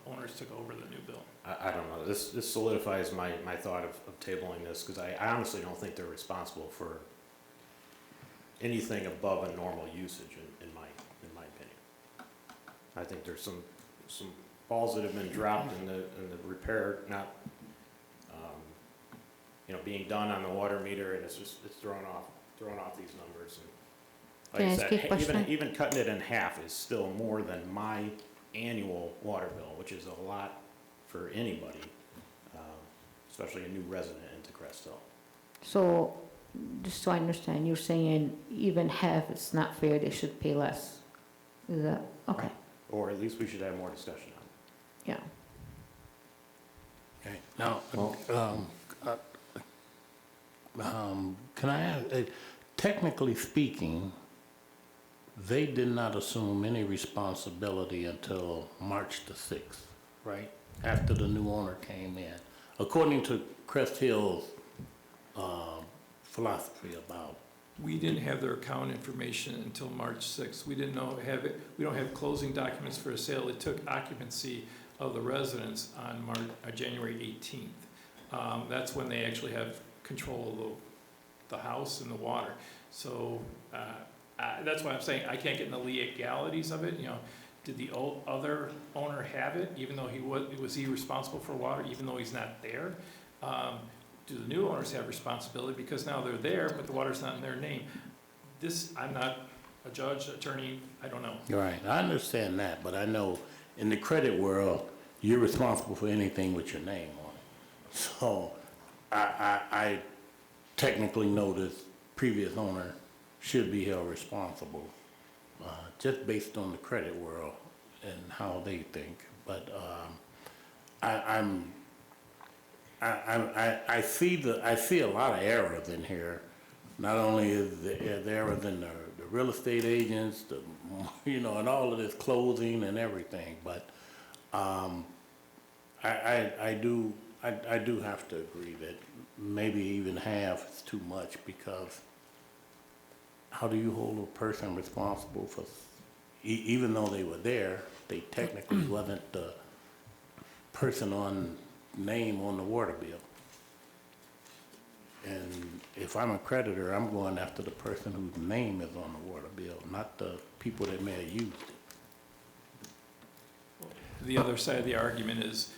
owners took over the new bill. I don't know. This solidifies my thought of tabling this, because I honestly don't think they're responsible for anything above a normal usage, in my opinion. I think there's some balls that have been dropped in the repair, not being done on the water meter, and it's throwing off these numbers. And like Can I I ask you a said, question? even cutting it in half is still more than my annual water bill, which is a lot for anybody, especially a new resident into Crest Hill. So, just so I understand, you're saying even half, it's not fair, they should pay less. Is that, okay, Or at least we should have more discussion on it. yeah. Okay, now, can I ask, technically speaking, they did not assume any responsibility until March the 6th, right? After the new owner came in, according to Crest Hill's philosophy about. We didn't have their account information until March 6th. We didn't we don't have closing documents for a sale. It took occupancy of the residence on January 18th. That's when they actually have control of the house and the water. So that's why I'm saying I can't get in the legalities of it. You know, did the other owner have it, even though was he responsible for water, even though he's not there? Do the new owners have responsibility because now they're there, but the water's not in their name? I'm not a judge, attorney, I don't know. Right, I understand that, but I know in the credit world, you're responsible for anything with your name on it. So I technically know this previous owner should be held responsible, just based on the credit world and how they think. But I see a lot of errors in here. Not only is there errors in the real estate agents, and all of this closing and everything, but I do have to agree that maybe even half is too much, because how do you hold a person responsible for, even though they were there, they technically wasn't the person on name on the water bill. And if I'm a creditor, I'm going after the person whose name is on the water bill, not the people that may have used it. The other side of the argument is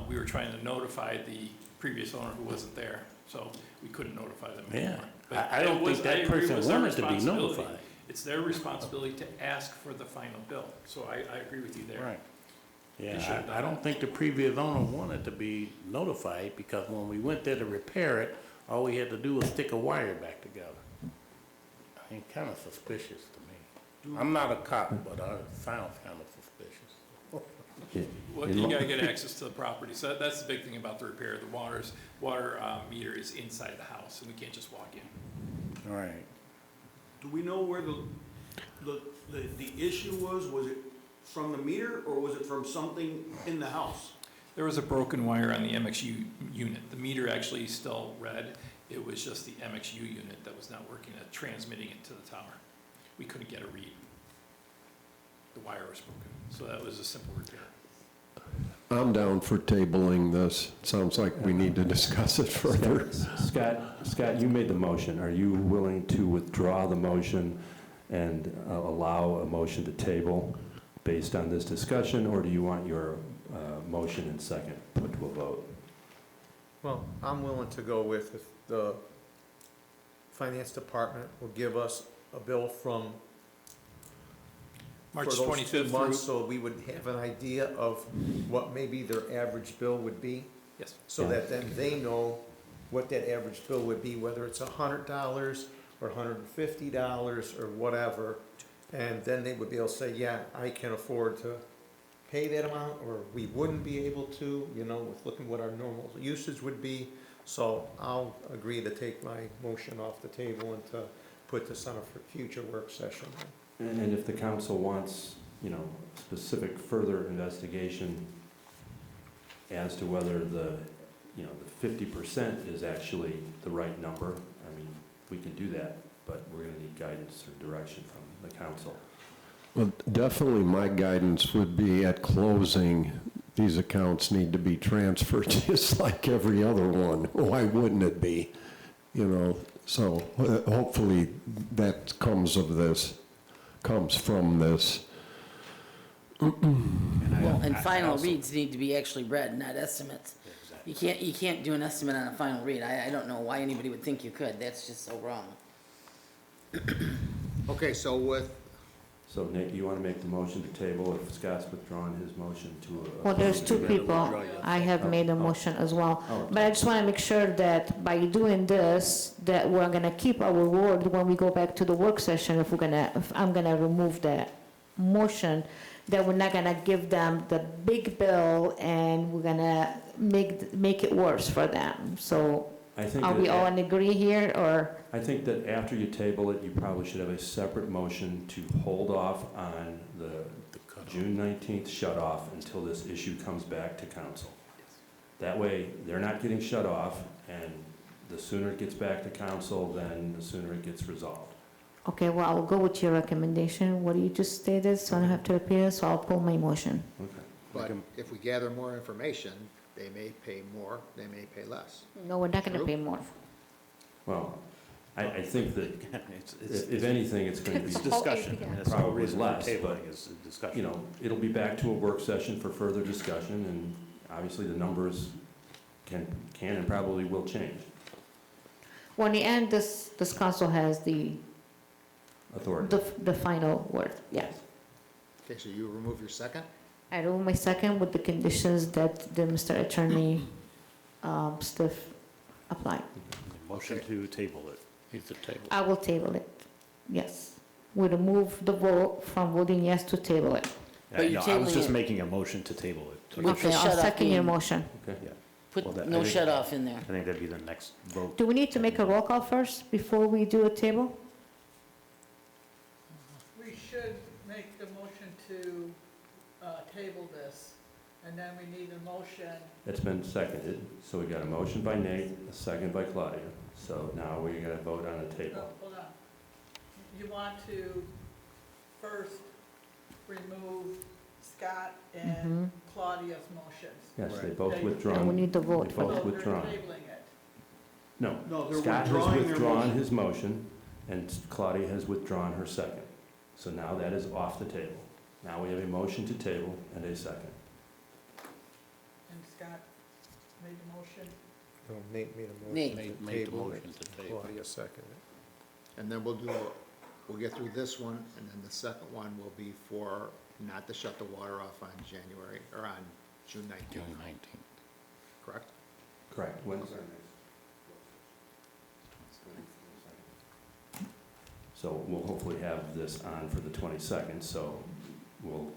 we were trying to notify the previous owner who wasn't there, so we couldn't notify them Yeah, anymore. But I don't think that person wanted to be responsibility. notified. It's their responsibility to ask for the final bill, so I agree with you there. Right. They Yeah, should've done I don't that. think the previous owner wanted to be notified, because when we went there to repair it, all we had to do was stick a wire back together. I mean, kind of suspicious to me. I'm not a cop, but it sounds kind of suspicious. Well, you gotta get access to the property, so that's the big thing about the repair. The water meter is inside the house, and we can't just walk in. Right. Do we know where the issue was? Was it from the meter, or was it from something in the house? There was a broken wire on the MXU unit. The meter actually still read. It was just the MXU unit that was not working at transmitting it to the tower. We couldn't get a read. The wire was broken, so that was a simple repair. I'm down for tabling this. Sounds like we need to discuss it further. Scott, you made the motion. Are you willing to withdraw the motion and allow a motion to table based on this discussion, or do you want your motion and second put to a vote? Well, I'm willing to go with, if the finance department will give us a bill from March for those 25th 2 months, through, so we would have an idea of what maybe their average bill would be, yes. so that then they know what that average bill would be, whether it's $100 or $150 or whatever. And then they would be able to say, yeah, I can afford to pay that amount, or we wouldn't be able to, with looking what our normal usage would be. So I'll agree to take my motion off the table and to put this on a future work session. And if the council wants, specific further investigation as to whether the 50% is actually the right number, I mean, we can do that, but we're gonna need guidance or direction from the council. Well, definitely my guidance would be at closing, these accounts need to be transferred just like every other one. Why wouldn't it be? So hopefully that comes from this. Well, and final reads need to be actually read, not estimates. You can't do an estimate on a final read. I don't know why anybody would think you could. That's just so wrong. Okay, so So Nate, you want to make the motion to table if Scott's withdrawn his motion to? Well, there's two people. I have made a motion as well. Oh. But I just want to make sure that by doing this, that we're going to keep our word when we go back to the work session. If I'm going to remove that motion, that we're not going to give them the big bill and we're going to make it worse for them. So I think Are we all in agree here, or? I think that after you table it, you probably should have a separate motion to hold off on the June 19th shut-off until this issue comes back to council. That way, they're not getting shut off, and the sooner it gets back to council, then the sooner it gets resolved. Okay, well, I'll go with your recommendation, what you just stated, so I don't have to repeat it, so I'll pull my motion. Okay. But if we gather more information, they may pay more, they may pay less. No, we're not gonna True. pay more. Well, I think that if anything, it's going to It's be discussion. yeah. And that's the Probably reason we're less, but, tabling is discussion. you know, it'll be back to a work session for further discussion, and obviously the numbers can and probably will change. Well, in the end, this council has the Authority. final word, yes. Okay, so you remove your second? I remove my second with the conditions that the Mr. Attorney, Stiff applied. Motion to table it. He's the table. I will table it, yes. We remove the vote from voting yes to table it. But you're No, I was tabling just it. making a motion to table it. With the Okay, I'll shut-off second your being- motion. Okay. Yeah. Put Well, that- I no think- shut-off in there. I think that'd be the next vote. Do we need to make a roll call first before we do a table? We should make the motion to table this, and then we need a motion. It's been seconded, so we got a motion by Nate, a second by Claudia. So now we got to vote on the No, table. hold on. You want to first remove Scott and Claudia's motions. Yes, they both They- And we withdrawn. need to vote They for both So they're withdrawn. tabling it. No, No, they're Scott has withdrawing their withdrawn motion. his motion, and Claudia has withdrawn her second. So now that is off the table. Now we have a motion to table and a second. And Scott made the motion. No, Nate made a Nate. motion to Made the table motion it. to table. Claudia seconded it. And then we'll get through this one, and then the second one will be for not to shut the water off on January, or on June 19th, June 19th. correct? Correct. When's our next? So we'll hopefully have this on for the 22nd, so we'll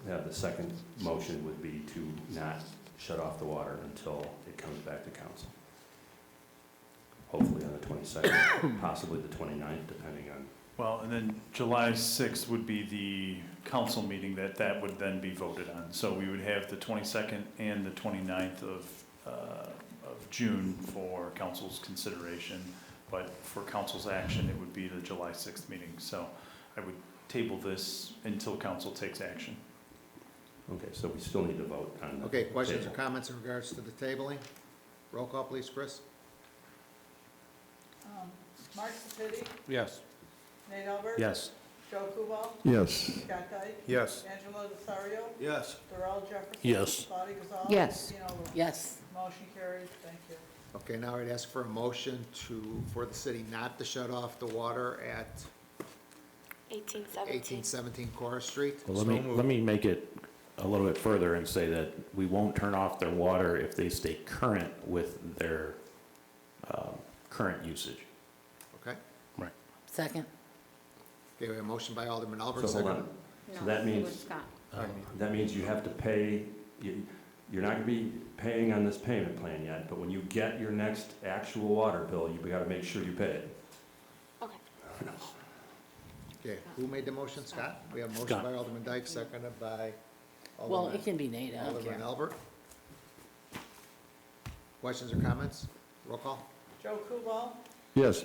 have the second motion would be to not shut off the water until it comes back to council. Hopefully on the 22nd, possibly the 29th, depending on, Well, and then July 6th would be the council meeting that would then be voted on. So we would have the 22nd and the 29th of June for council's consideration. But for council's action, it would be the July 6th meeting. So I would table this until council takes action. okay, so we still need to vote on the Okay, questions or table. comments in regards to the tabling? Roll call, please, Chris? Mark Sepiti, Yes. Nate Albert. Yes. Joe Kubal, Yes. Scott Dyke. Yes. Angelo Desario, Yes. Darrell Jefferson. Yes. Claudia Gazal. Yes. Tina Oberlin. Yes. Motion carries, thank you. Okay, now I'd ask for a motion for the city not to shut off the water at 1817 Chorus Street. Well, let me make it a little bit further and say that we won't turn off their water if they stay current with their current usage. Okay? Second. Okay, we have a motion by Alderman Albert, So hold second. on. So that means you have to pay, you're not gonna be paying on this payment plan yet, but when you get your next actual water bill, you gotta make sure you pay it. Okay, who made the motion? Scott? We have a motion Scott. by Alderman Dyke, seconded by Well, Alderman it can be Nate, I don't care. Alderman Albert. Questions or comments? Roll call? Joe Kubal, Yes.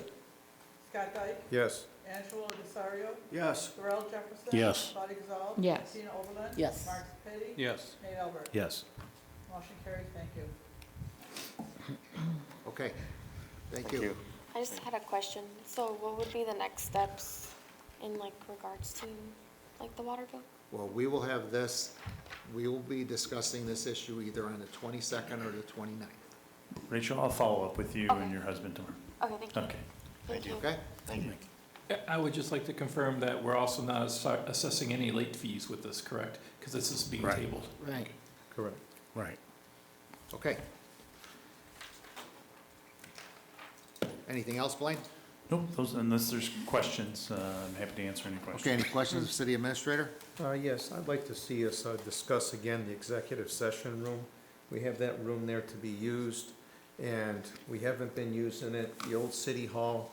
Scott Dyke, Yes. Angelo Desario, Yes. Darrell Jefferson. Yes. Claudia Gazal. Yes. Tina Oberlin. Yes. Mark Sepiti. Yes. Nate Albert. Yes. Motion carries, thank you. Okay, thank you. I just had a question. So what would be the next steps in like regards to like the water bill? Well, we will have this, we will be discussing this issue either on the 22nd or the 29th, Rachel, I'll follow up with you Okay. and your husband tomorrow. Okay, thank you. Okay. Thank you. okay? I would just like to confirm that we're also not assessing any late fees with this, correct? Because this is being Right. tabled. Right. Correct. Right. Okay. Anything else, Blaine? Nope, unless there's questions, I'm happy to answer any questions. Okay, any questions of City Administrator? Yes, I'd like to see us discuss again the executive session room. We have that room there to be used, and we haven't been using it. The old city hall,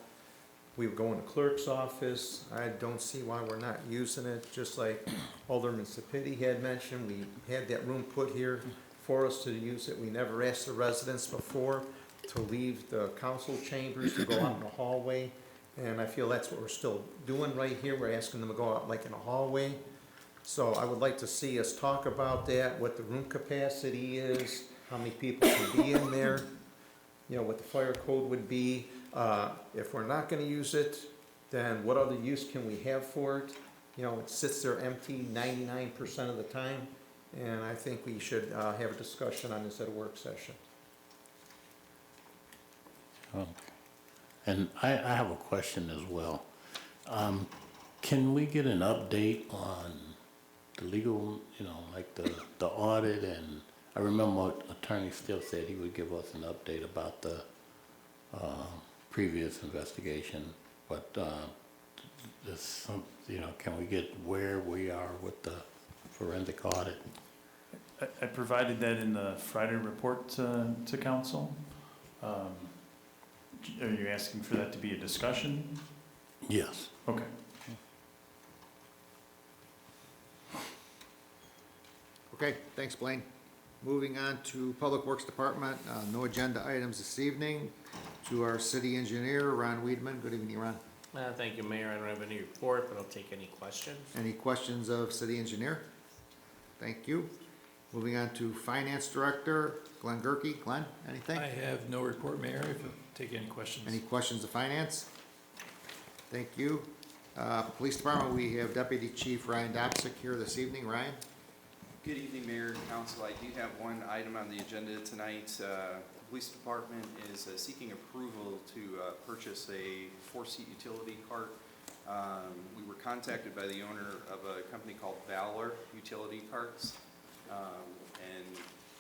we would go in the clerk's office. I don't see why we're not using it, just like Alderman Sapiti had mentioned. We had that room put here for us to use it. We never asked the residents before to leave the council chambers to go out in the hallway. And I feel that's what we're still doing right here. We're asking them to go out like in a hallway. So I would like to see us talk about that, what the room capacity is, how many people can be in there, you know, what the fire code would be. If we're not gonna use it, then what other use can we have for it? You know, it sits there empty 99% of the time, and I think we should have a discussion on this at a work session. Okay. And I have a question as well. Can we get an update on the legal, you know, like the audit? And I remember what Attorney Still said he would give us an update about the previous investigation, but there's some, you know, can we get where we are with the forensic audit? I provided that in the Friday report to council. Are you asking for that to be a discussion? Yes. Okay. Okay, thanks, Blaine. Moving on to Public Works Department, no agenda items this evening. To our city engineer, Ron Weedman. Good evening, Ron. Thank you, Mayor. I don't have any report, but I'll take any questions. Any questions of city engineer? Thank you. Moving on to Finance Director, Glenn Gerke. Glenn, anything? I have no report, Mayor. If you take any questions. Any questions of finance? Thank you. Police Department, we have Deputy Chief Ryan Dobsick here this evening. Ryan? Good evening, Mayor and Council. I do have one item on the agenda tonight. The Police Department is seeking approval to purchase a 4-seat utility cart. We were contacted by the owner of a company called Valor Utility Carts. And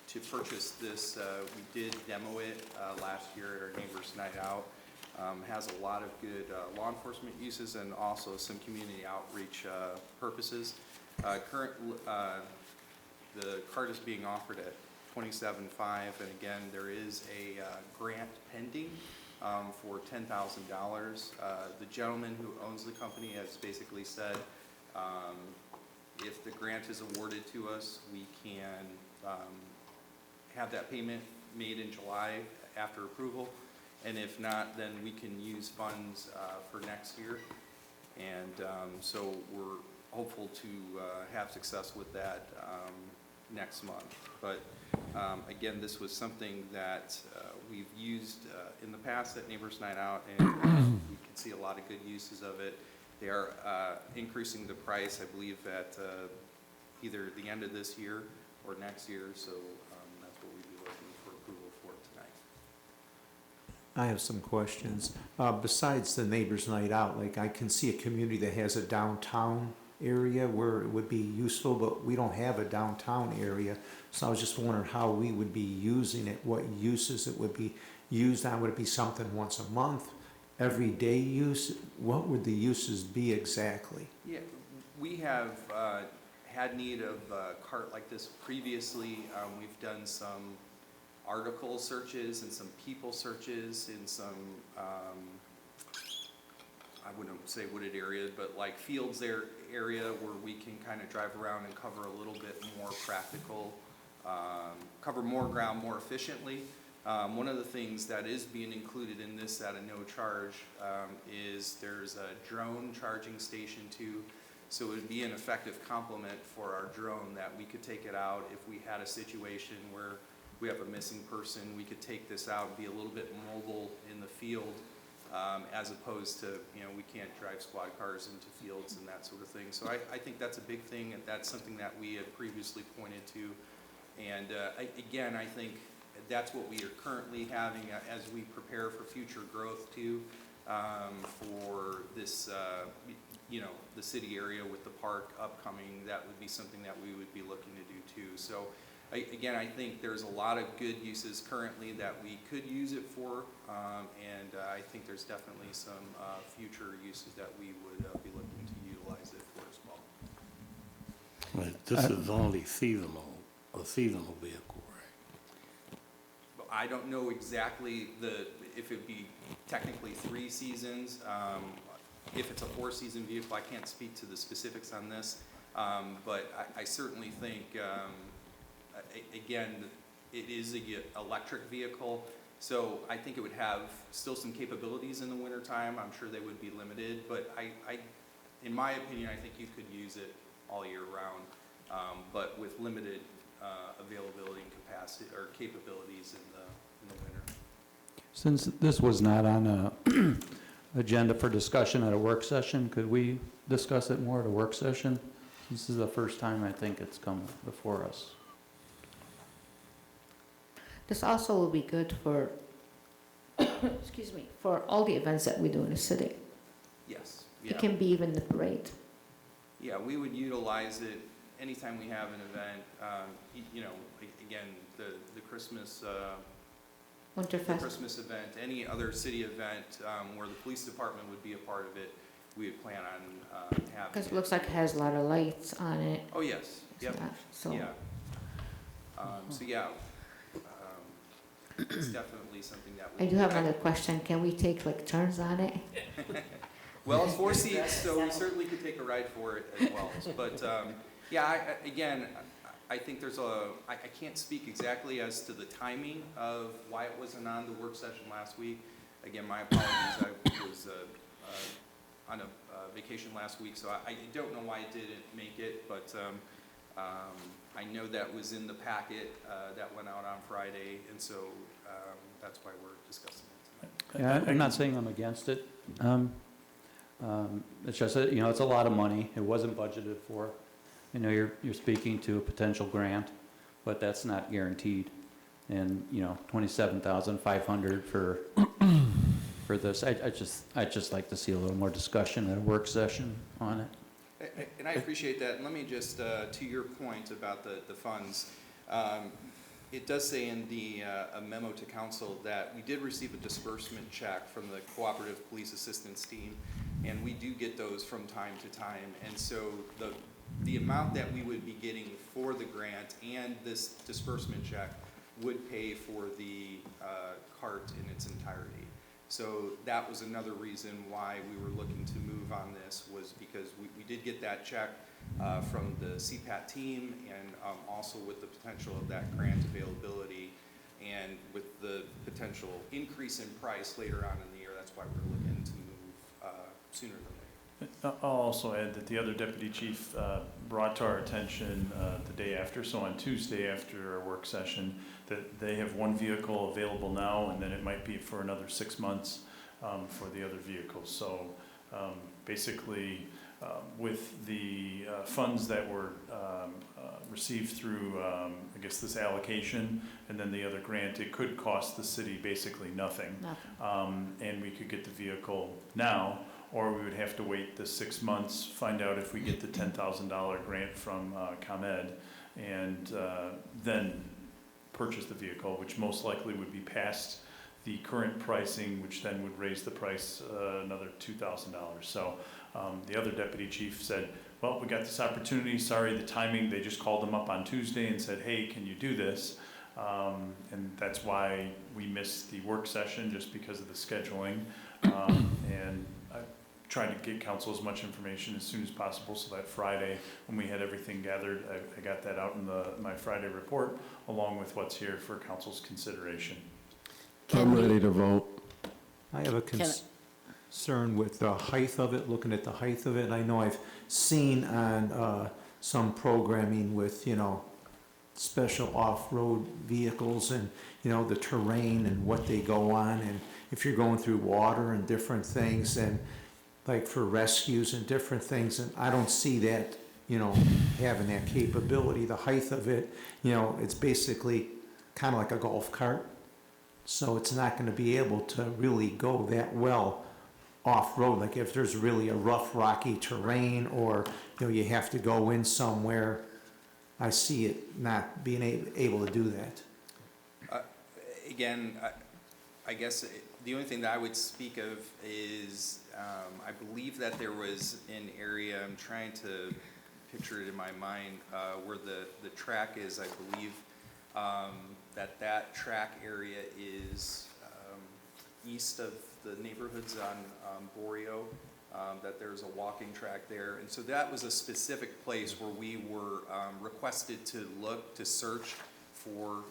to purchase this, we did demo it last year at our Neighbors Night Out. Has a lot of good law enforcement uses and also some community outreach purposes. The cart is being offered at $27,500, and again, there is a grant pending for $10,000. The gentleman who owns the company has basically said if the grant is awarded to us, we can have that payment made in July after approval, and if not, then we can use funds for next year. And so we're hopeful to have success with that next month. But again, this was something that we've used in the past at Neighbors Night Out, and we can see a lot of good uses of it. They are increasing the price, I believe, at either the end of this year or next year, so that's what we'd be looking for approval for tonight. I have some questions. Besides the Neighbors Night Out, like I can see a community that has a downtown area where it would be useful, but we don't have a downtown area. So I was just wondering how we would be using it, what uses it would be used on. Would it be something once a month, everyday use? What would the uses be exactly? Yeah, we have had need of a cart like this previously. We've done some article searches and some people searches in some I wouldn't say wooded areas, but like fields there area where we can kind of drive around and cover a little bit more practical, cover more ground more efficiently. One of the things that is being included in this at a no charge is there's a drone charging station too. So it would be an effective complement for our drone that we could take it out if we had a situation where we have a missing person. We could take this out and be a little bit mobile in the field. As opposed to, you know, we can't drive squad cars into fields and that sort of thing. So I think that's a big thing, and that's something that we had previously pointed to. And again, I think that's what we are currently having as we prepare for future growth too, for this, you know, the city area with the park upcoming. That would be something that we would be looking to do too. So again, I think there's a lot of good uses currently that we could use it for, and I think there's definitely some future uses that we would be looking to utilize it for as well. This is only seasonal, a seasonal vehicle, right? I don't know exactly if it'd be technically 3 seasons. If it's a 4-season vehicle, I can't speak to the specifics on this. But I certainly think, again, it is an electric vehicle, so I think it would have still some capabilities in the wintertime. I'm sure they would be limited, but in my opinion, I think you could use it all year round, but with limited availability and capacity or capabilities in the winter. Since this was not on a agenda for discussion at a work session, could we discuss it more at a work session? This is the first time I think it's come before us. This also will be good for, excuse me, for all the events that we do in the city. Yes. It Yeah. can be even the parade. Yeah, we would utilize it anytime we have an event. You know, again, the Christmas, the Winterfest. Christmas event, any other city event where the police department would be a part of it, we would plan on having. Because it looks like it has a lot of lights on it. Oh, yes, yep, So, yeah. So, yeah, it's definitely something that I we. do have another question. Can we take like turns on it? Well, it's 4 seats, so we certainly could take a ride for it as well. But, yeah, again, I think there's I can't speak exactly as to the timing of why it wasn't on the work session last week. Again, my apologies, I was on a vacation last week, so I don't know why it didn't make it, but I know that was in the packet that went out on Friday, and so that's why we're discussing it tonight. Yeah, I'm not saying I'm against it. It's just that, you know, it's a lot of money. It wasn't budgeted for. I know you're speaking to a potential grant, but that's not guaranteed. And, you know, $27,500 for this. I'd just like to see a little more discussion at a work session on it. And I appreciate that. And let me just, to your point about the funds, it does say in the a memo to council that we did receive a disbursement check from the Cooperative Police Assistance Team, and we do get those from time to time. And so the amount that we would be getting for the grant and this disbursement check would pay for the cart in its entirety. So that was another reason why we were looking to move on this, was because we did get that check from the CPAT team, and also with the potential of that grant availability, and with the potential increase in price later on in the year, that's why we're looking to move sooner than later. I'll also add that the other deputy chief brought to our attention the day after, so on Tuesday after our work session, that they have one vehicle available now, and then it might be for another 6 months for the other vehicles. So basically, with the funds that were received through, I guess, this allocation, and then the other grant, it could cost the city basically nothing. And we could get the vehicle now, or we would have to wait the 6 months, find out if we get the $10,000 grant from ComEd, and then purchase the vehicle, which most likely would be past the current pricing, which then would raise the price another $2,000. So the other deputy chief said, well, we got this opportunity, sorry, the timing, they just called them up on Tuesday and said, hey, can you do this? And that's why we missed the work session, just because of the scheduling. And I tried to get council as much information as soon as possible, so that Friday, when we had everything gathered, I got that out in my Friday report, along with what's here for council's consideration. I'm ready to vote. I have a concern with the height of it, looking at the height of it. I know I've seen on some programming with, you know, special off-road vehicles and, you know, the terrain and what they go on, and if you're going through water and different things, and like for rescues and different things, and I don't see that, you know, having that capability. The height of it, you know, it's basically kind of like a golf cart, so it's not going to be able to really go that well off-road. Like if there's really a rough, rocky terrain, or, you know, you have to go in somewhere, I see it not being able to do that. Again, I guess the only thing that I would speak of is I believe that there was an area, I'm trying to picture it in my mind, where the track is, I believe, that track area is east of the neighborhoods on Borio, that there's a walking track there. And so that was a specific place where we were requested to look, to search for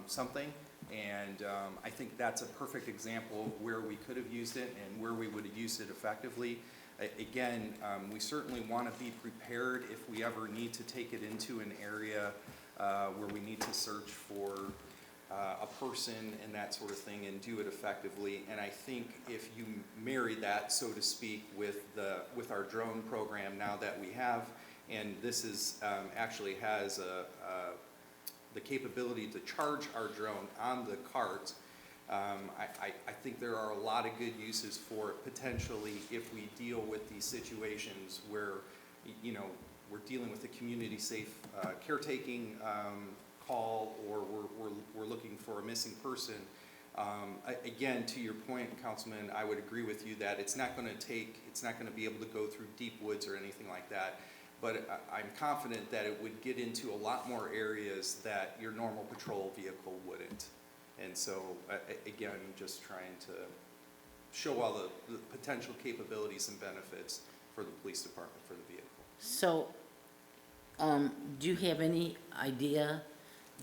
something. And I think that's a perfect example of where we could have used it and where we would have used it effectively. Again, we certainly want to be prepared if we ever need to take it into an area where we need to search for a person and that sort of thing and do it effectively. And I think if you marry that, so to speak, with our drone program now that we have, and this is actually has the capability to charge our drone on the cart, I think there are a lot of good uses for it potentially if we deal with these situations where, you know, we're dealing with a community safe caretaking call, or we're looking for a missing person. Again, to your point, Councilman, I would agree with you that it's not going to be able to go through deep woods or anything like that. But I'm confident that it would get into a lot more areas that your normal patrol vehicle wouldn't. And so, again, just trying to show all the potential capabilities and benefits for the police department for the vehicle. So, do you have any idea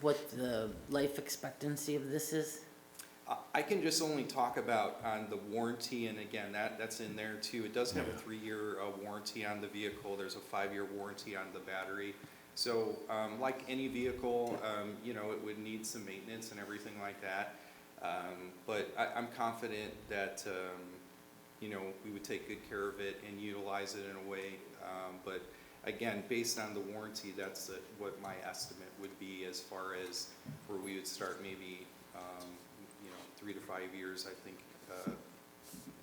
what the life expectancy of this is? I can just only talk about on the warranty, and again, that's in there too. It does have a 3-year warranty on the vehicle. There's a 5-year warranty on the battery. So like any vehicle, you know, it would need some maintenance and everything like that. But I'm confident that, you know, we would take good care of it and utilize it in a way. But again, based on the warranty, that's what my estimate would be as far as where we would start maybe, you know, 3 to 5 years. I think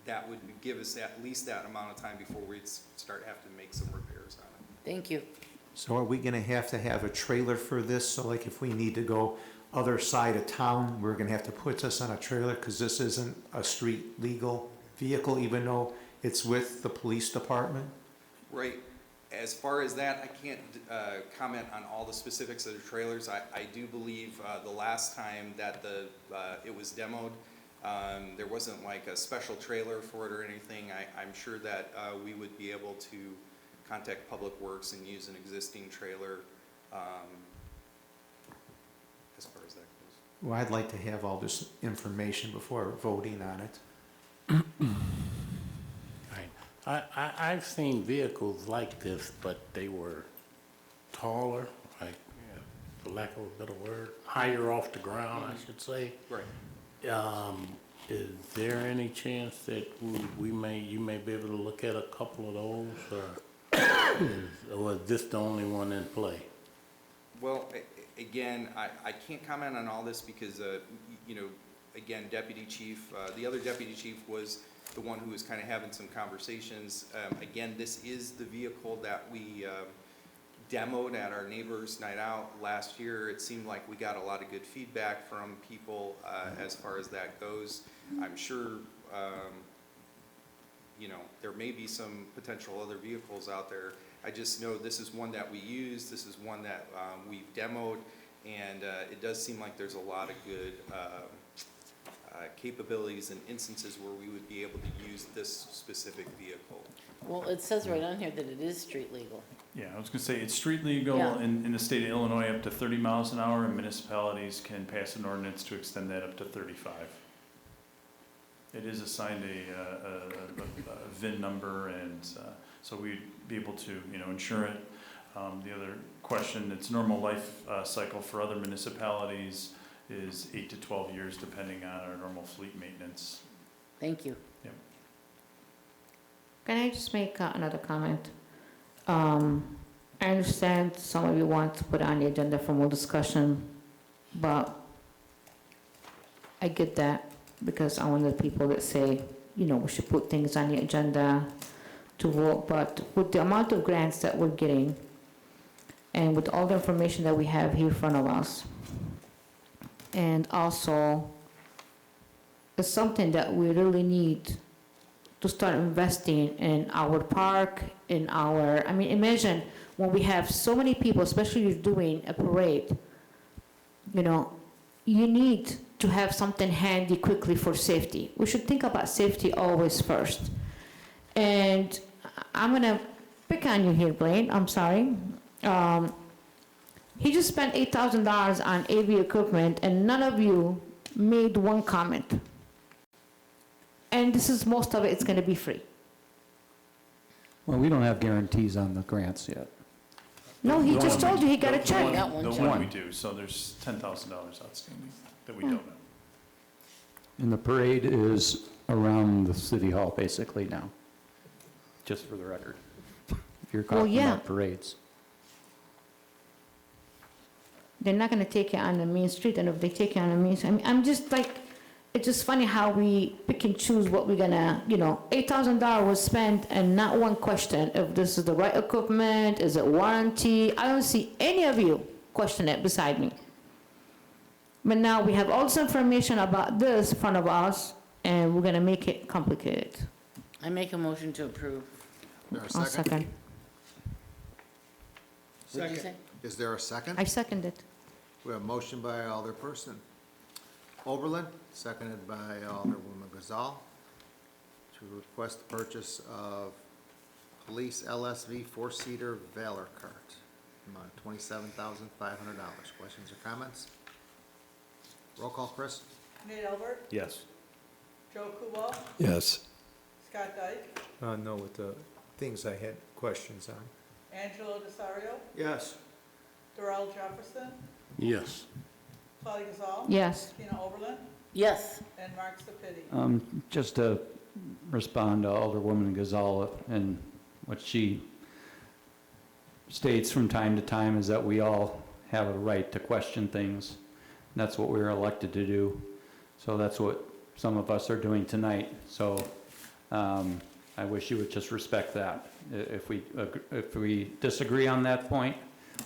that would give us at least that amount of time before we'd start having to make some repairs on it. Thank you. So are we gonna have to have a trailer for this? So like if we need to go other side of town, we're gonna have to put this on a trailer because this isn't a street legal vehicle, even though it's with the police department? Right. As far as that, I can't comment on all the specifics of the trailers. I do believe the last time that it was demoed, there wasn't like a special trailer for it or anything. I'm sure that we would be able to contact Public Works and use an existing trailer as far as that goes. Well, I'd like to have all this information before voting on it. Right. I've seen vehicles like this, but they were taller, like, for lack of a better word, higher off the ground, I should say. Right. Is there any chance that you may be able to look at a couple of those, or is this the only one in play? Well, again, I can't comment on all this because, you know, again, Deputy Chief, the other Deputy Chief was the one who was kind of having some conversations. Again, this is the vehicle that we demoed at our Neighbors Night Out last year. It seemed like we got a lot of good feedback from people as far as that goes. I'm sure, you know, there may be some potential other vehicles out there. I just know this is one that we use, this is one that we've demoed, and it does seem like there's a lot of good capabilities and instances where we would be able to use this specific vehicle. Well, it says right on here that it is street legal. Yeah, I was gonna say, it's street legal Yeah. in the state of Illinois up to 30 miles an hour, and municipalities can pass an ordinance to extend that up to 35. It is assigned a VIN number, and so we'd be able to, you know, insure it. The other question, its normal life cycle for other municipalities is 8 to 12 years, depending on our normal fleet maintenance. Thank you. Yep. Can I just make another comment? I understand some of you want to put on the agenda for more discussion, but I get that because I'm one of the people that say, you know, we should put things on the agenda to vote, but with the amount of grants that we're getting and with all the information that we have here in front of us, and also it's something that we really need to start investing in our park, in our, I mean, imagine when we have so many people, especially doing a parade, you know, you need to have something handy quickly for safety. We should think about safety always first. And I'm gonna pick on you here, Blaine, I'm sorry. He just spent $8,000 on AV equipment and none of you made one comment. And this is, most of it's gonna be free. Well, we don't have guarantees on the grants yet. No, he The just one told we- you he got a the check. one- Got one The check. one we do, so there's $10,000 outstanding that we don't know. And the parade is around the city hall basically now, just for the record. If you're Well, talking yeah. about parades. They're not gonna take you on the main street, and if they take you on the main, I mean, I'm just like, it's just funny how we pick and choose what we're gonna, $8,000 was spent and not one question if this is the right equipment, is it warranty? I don't see any of you question it beside me. But now we have all this information about this in front of us, and we're gonna make it complicated. I make a motion to approve. Is there a I'll second? second. What'd you say? Is there a second? I second it. We have a motion by Alderperson Oberlin, seconded by Alderwoman Gazal, to request the purchase of police LSV four-seater Valor cart, amount of $27,500. Questions or comments? Roll call, Chris? Nate Albert, Yes. Joe Kubal, Yes. Scott Dyke, No, with the things I had questions on. Angelo Desario, Yes. Darrell Jefferson, Yes. Claudia Gazal. Yes. Tina Oberlin, Yes. and Mark Sepiti. Just to respond to Alderwoman Gazal and what she states from time to time is that we all have a right to question things. And that's what we were elected to do. So that's what some of us are doing tonight. So I wish you would just respect that. If we disagree on that point,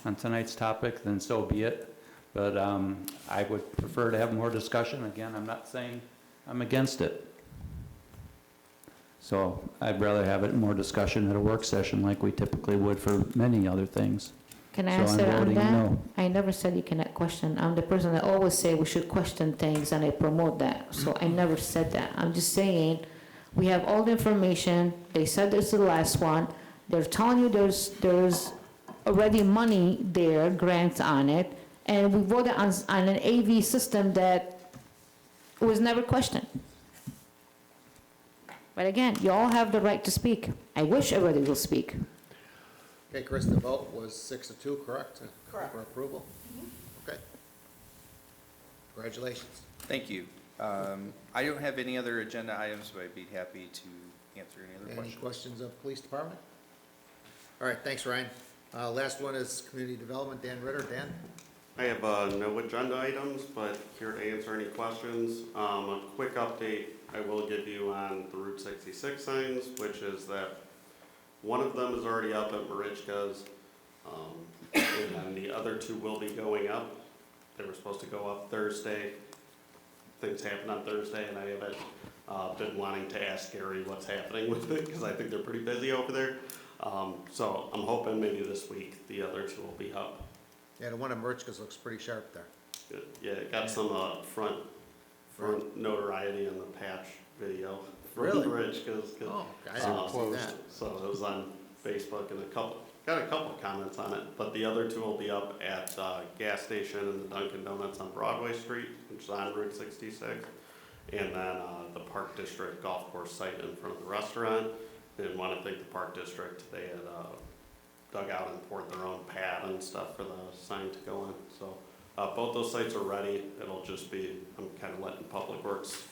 on tonight's topic, then so be it. But I would prefer to have more discussion. Again, I'm not saying I'm against it. So I'd rather have it more discussion at a work session like we typically would for many other things. Can I So I'm answer on voting that? no. I never said you cannot question. I'm the person that always say we should question things and I promote that. So I never said that. I'm just saying, we have all the information. They said this is the last one. They're telling you there's already money there, grants on it, and we voted on an AV system that was never questioned. But again, you all have the right to speak. I wish everybody will speak. Okay, Chris, the vote was 6-2, correct? Correct. For approval? Okay. Congratulations. Thank you. I don't have any other agenda items, but I'd be happy to answer any other Any questions. questions of police department? All right, thanks, Ryan. Last one is community development, Dan Ritter. Dan? I have no agenda items, but here to answer any questions. A quick update I will give you on the Route 66 signs, which is that one of them is already up at Marichka's, and then the other two will be going up. They were supposed to go up Thursday. Things happened on Thursday, and I haven't been wanting to ask Gary what's happening with it, because I think they're pretty busy over there. So I'm hoping maybe this week the other two will be up. Yeah, the one at Merchkas looks pretty sharp there. Yeah, it got some front notoriety in the patch video from Really? Rich, because Oh, I didn't see that. so it was on Facebook and got a couple comments on it. But the other two will be up at gas station and the Dunkin' Donuts on Broadway Street, which is on Route 66, and then the Park District golf course site in front of the restaurant. And want to thank the Park District. They had dug out and poured their own pad and stuff for the sign to go in. So both those sites are ready. It'll just be, I'm kind of letting Public Works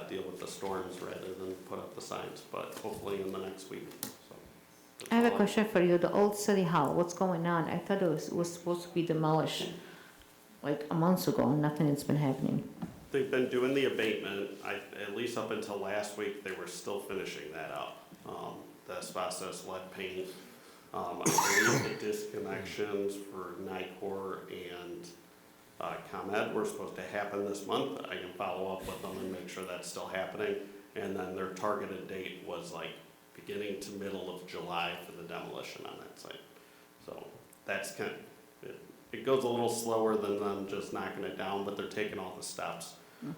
deal with the storms rather than put up the signs, but hopefully in the next week. So I have a question for you. The old city hall, what's going on? I thought it was supposed to be demolished like a month ago, and nothing has been happening. They've been doing the abatement. At least up until last week, they were still finishing that up. The asbestos, lead paint, I believe the disconnections for NICOR and ComEd were supposed to happen this month. I can follow up with them and make sure that's still happening. And then their targeted date was like beginning to middle of July for the demolition on that site. So that's it goes a little slower than them just knocking it down, but they're taking all the steps.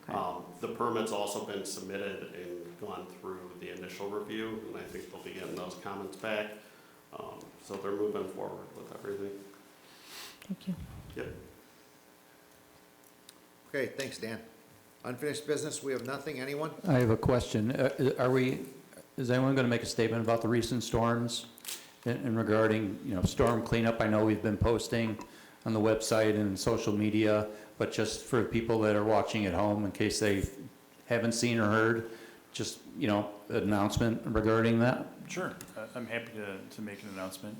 Okay. The permit's also been submitted and gone through the initial review, and I think they'll be getting those comments back. So they're moving forward with everything. Thank you. Yep. Okay, thanks, Dan. Unfinished business, we have nothing. Anyone? I have a question. Is anyone going to make a statement about the recent storms in regarding, storm cleanup? I know we've been posting on the website and social media, but just for people that are watching at home, in case they haven't seen or heard, just, an announcement regarding that? Sure, I'm happy to make an announcement.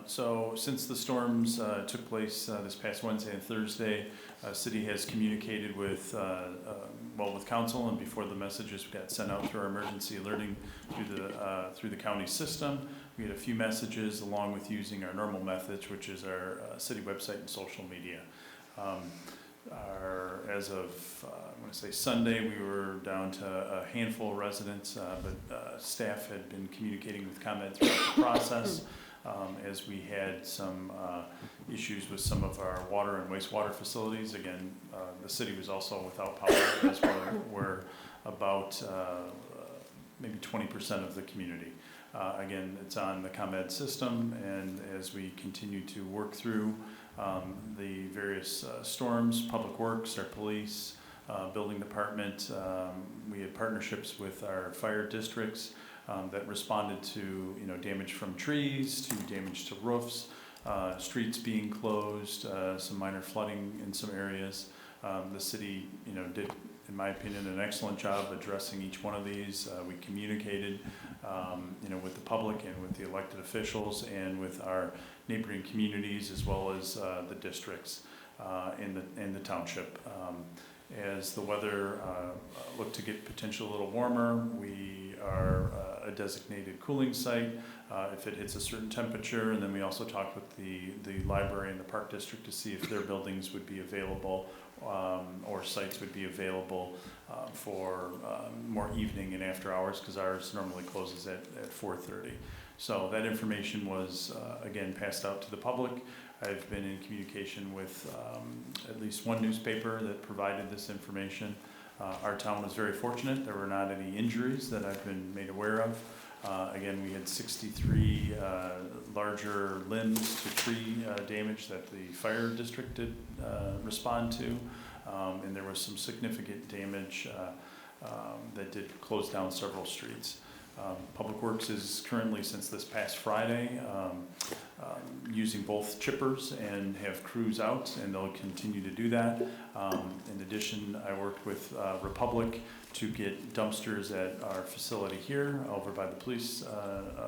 So since the storms took place this past Wednesday and Thursday, city has communicated with council, and before the messages got sent out through our emergency alerting through the county system, we had a few messages along with using our normal methods, which is our city website and social media. As of, I want to say Sunday, we were down to a handful of residents, but staff had been communicating with ComEd throughout the process. As we had some issues with some of our water and wastewater facilities. Again, the city was also without power, as we're about maybe 20% of the community. Again, it's on the ComEd system, and as we continue to work through the various storms, Public Works, our police, building department, we had partnerships with our fire districts that responded to damage from trees, to damage to roofs, streets being closed, some minor flooding in some areas. The city did, in my opinion, an excellent job addressing each one of these. We communicated with the public and with the elected officials and with our neighboring communities, as well as the districts in the township. As the weather looked to get potentially a little warmer, we are a designated cooling site if it hits a certain temperature, and then we also talked with the library and the park district to see if their buildings would be available or sites would be available for more evening and after hours, because ours normally closes at 4:30. So that information was again passed out to the public. I've been in communication with at least one newspaper that provided this information. Our town was very fortunate. There were not any injuries that I've been made aware of. Again, we had 63 larger limbs to tree damage that the fire district did respond to. And there was some significant damage that did close down several streets. Public Works is currently, since this past Friday, using both chippers and have crews out, and they'll continue to do that. In addition, I worked with Republic to get dumpsters at our facility here, over by the police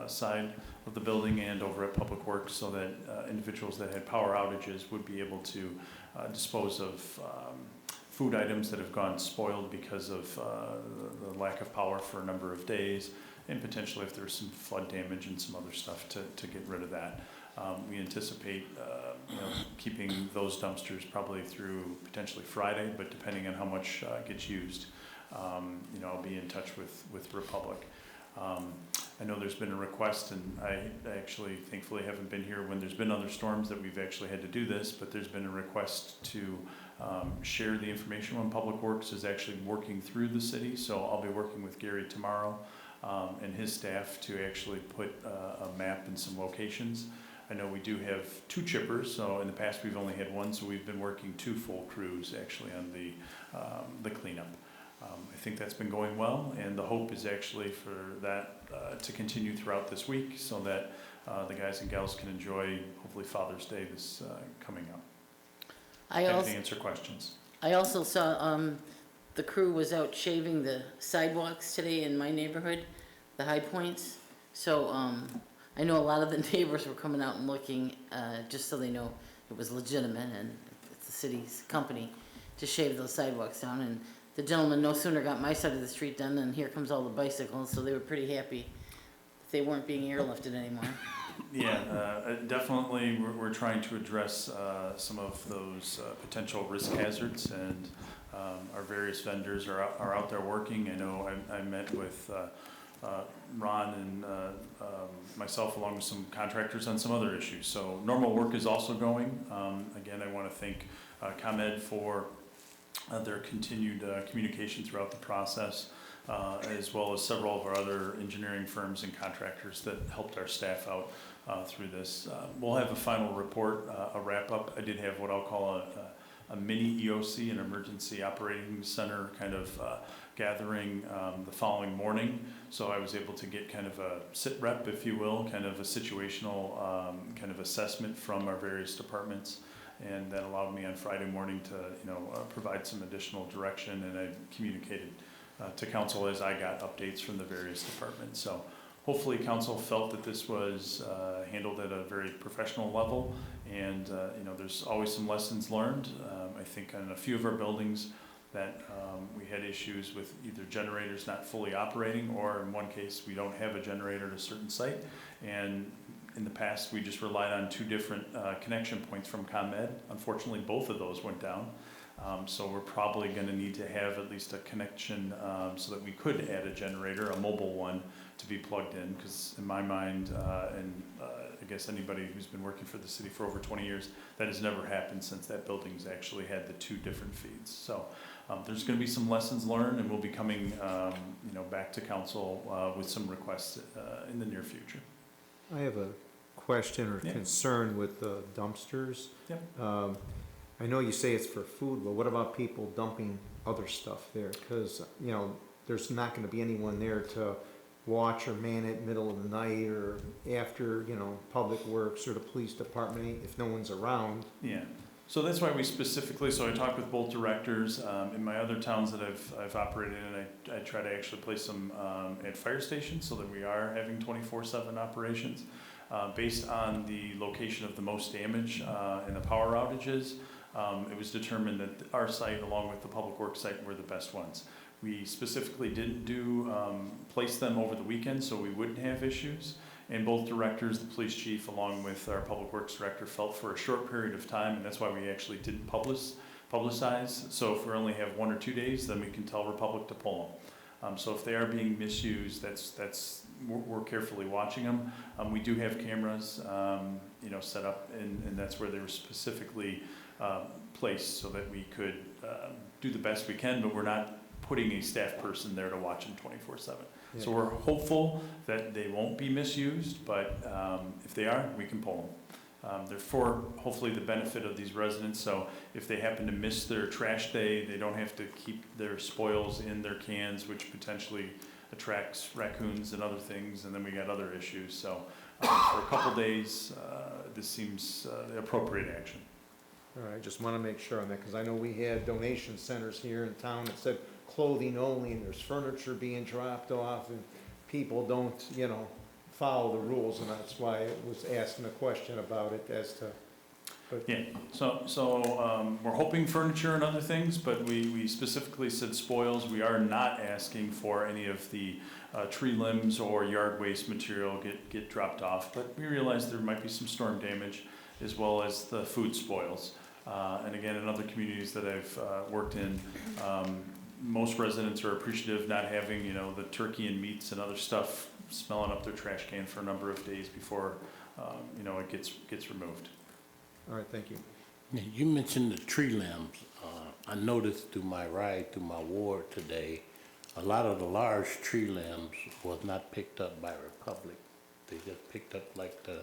side of the building and over at Public Works, so that individuals that had power outages would be able to dispose of food items that have gone spoiled because of the lack of power for a number of days, and potentially if there's some flood damage and some other stuff to get rid of that. We anticipate keeping those dumpsters probably through potentially Friday, but depending on how much gets used, I'll be in touch with Republic. I know there's been a request, and I actually thankfully haven't been here when there's been other storms that we've actually had to do this, but there's been a request to share the information when Public Works is actually working through the city. So I'll be working with Gary tomorrow and his staff to actually put a map and some locations. I know we do have 2 chippers, so in the past we've only had 1, so we've been working 2 full crews actually on the cleanup. I think that's been going well, and the hope is actually for that to continue throughout this week, so that the guys and gals can enjoy hopefully Father's Day this coming up. Happy to answer questions. I also saw the crew was out shaving the sidewalks today in my neighborhood, the high points. So I know a lot of the neighbors were coming out and looking just so they know it was legitimate and it's the city's company to shave those sidewalks down. And the gentleman no sooner got my side of the street done than here comes all the bicycles, so they were pretty happy that they weren't being airlifted anymore. Yeah, definitely we're trying to address some of those potential risk hazards, and our various vendors are out there working. I know I met with Ron and myself, along with some contractors, on some other issues. So normal work is also going. Again, I want to thank ComEd for their continued communication throughout the process, as well as several of our other engineering firms and contractors that helped our staff out through this. We'll have a final report, a wrap-up. I did have what I'll call a mini EOC, an emergency operating center kind of gathering the following morning. So I was able to get kind of a sit rep, if you will, kind of a situational kind of assessment from our various departments. And that allowed me on Friday morning to, provide some additional direction, and I communicated to council as I got updates from the various departments. So hopefully council felt that this was handled at a very professional level, and there's always some lessons learned. I think on a few of our buildings that we had issues with either generators not fully operating, or in one case we don't have a generator at a certain site, and in the past we just relied on two different connection points from ComEd. Unfortunately, both of those went down. So we're probably going to need to have at least a connection so that we could add a generator, a mobile one, to be plugged in, because in my mind, I guess anybody who's been working for the city for over 20 years, that has never happened since that building's actually had the two different feeds. So there's going to be some lessons learned, and we'll be coming back to council with some requests in the near future. I have a question or concern with the dumpsters. Yep. I know you say it's for food, but what about people dumping other stuff there? Because, there's not gonna be anyone there to watch or man it middle of the night or after, Public Works or the police department if no one's around. Yeah. So that's why we specifically, so I talked with both directors. In my other towns that I've operated in, I try to actually place them at fire stations so that we are having 24/7 operations. Based on the location of the most damage and the power outages, it was determined that our site, along with the Public Works site, were the best ones. We specifically didn't place them over the weekend so we wouldn't have issues. And both directors, the police chief, along with our Public Works director, felt for a short period of time, and that's why we actually didn't publicize. So if we only have 1 or 2 days, then we can tell Republic to pull them. So if they are being misused, we're carefully watching them. We do have cameras, set up, and that's where they were specifically placed so that we could do the best we can, but we're not putting a staff person there to watch them 24/7. Yeah. So we're hopeful that they won't be misused, but if they are, we can pull them. They're for hopefully the benefit of these residents, so if they happen to miss their trash day, they don't have to keep their spoils in their cans, which potentially attracts raccoons and other things, and then we got other issues. So for a couple days, this seems the appropriate action. All right, I just want to make sure on that, because I know we had donation centers here in town that said clothing only, and there's furniture being dropped off, and people don't, follow the rules, and that's why I was asking a question about it as to. Yeah, so we're hoping furniture and other things, but we specifically said spoils. We are not asking for any of the tree limbs or yard waste material get dropped off, but we realize there might be some storm damage as well as the food spoils. And again, in other communities that I've worked in, most residents are appreciative not having, the turkey and meats and other stuff smelling up their trash can for a number of days before, it gets removed. All right, thank you. Now, you mentioned the tree limbs. I noticed through my ride through my ward today, a lot of the large tree limbs was not picked up by Republic. They just picked up like the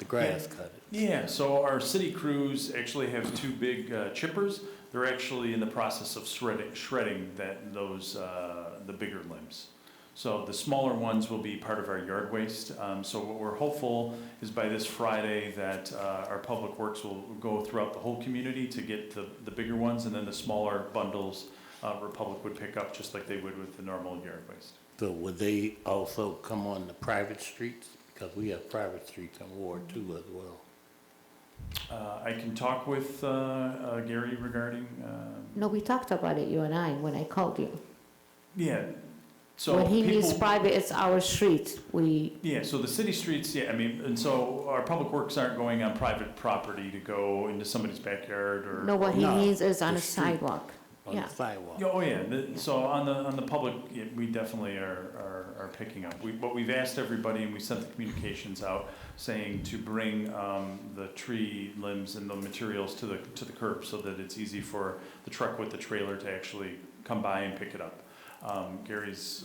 grass cut it. Yeah, so our city crews actually have two big chippers. They're actually in the process of shredding the bigger limbs. So the smaller ones will be part of our yard waste. So what we're hopeful is by this Friday that our Public Works will go throughout the whole community to get the bigger ones, and then the smaller bundles Republic would pick up just like they would with the normal yard waste. So would they also come on the private streets? Because we have private streets in Ward 2 as well. I can talk with Gary regarding... No, we talked about it, you and I, when I called you. Yeah. So when he needs private, it's our street. Yeah, so the city streets, and so our Public Works aren't going on private property to go into somebody's backyard or... No, what he needs is on a sidewalk. on Yeah. the sidewalk. Yeah, oh, yeah, so on the public, yeah, we definitely are picking up. What we've asked everybody, and we sent the communications out, saying to bring the tree limbs and the materials to the curb, so that it's easy for the truck with the trailer to actually come by and pick it up. Gary's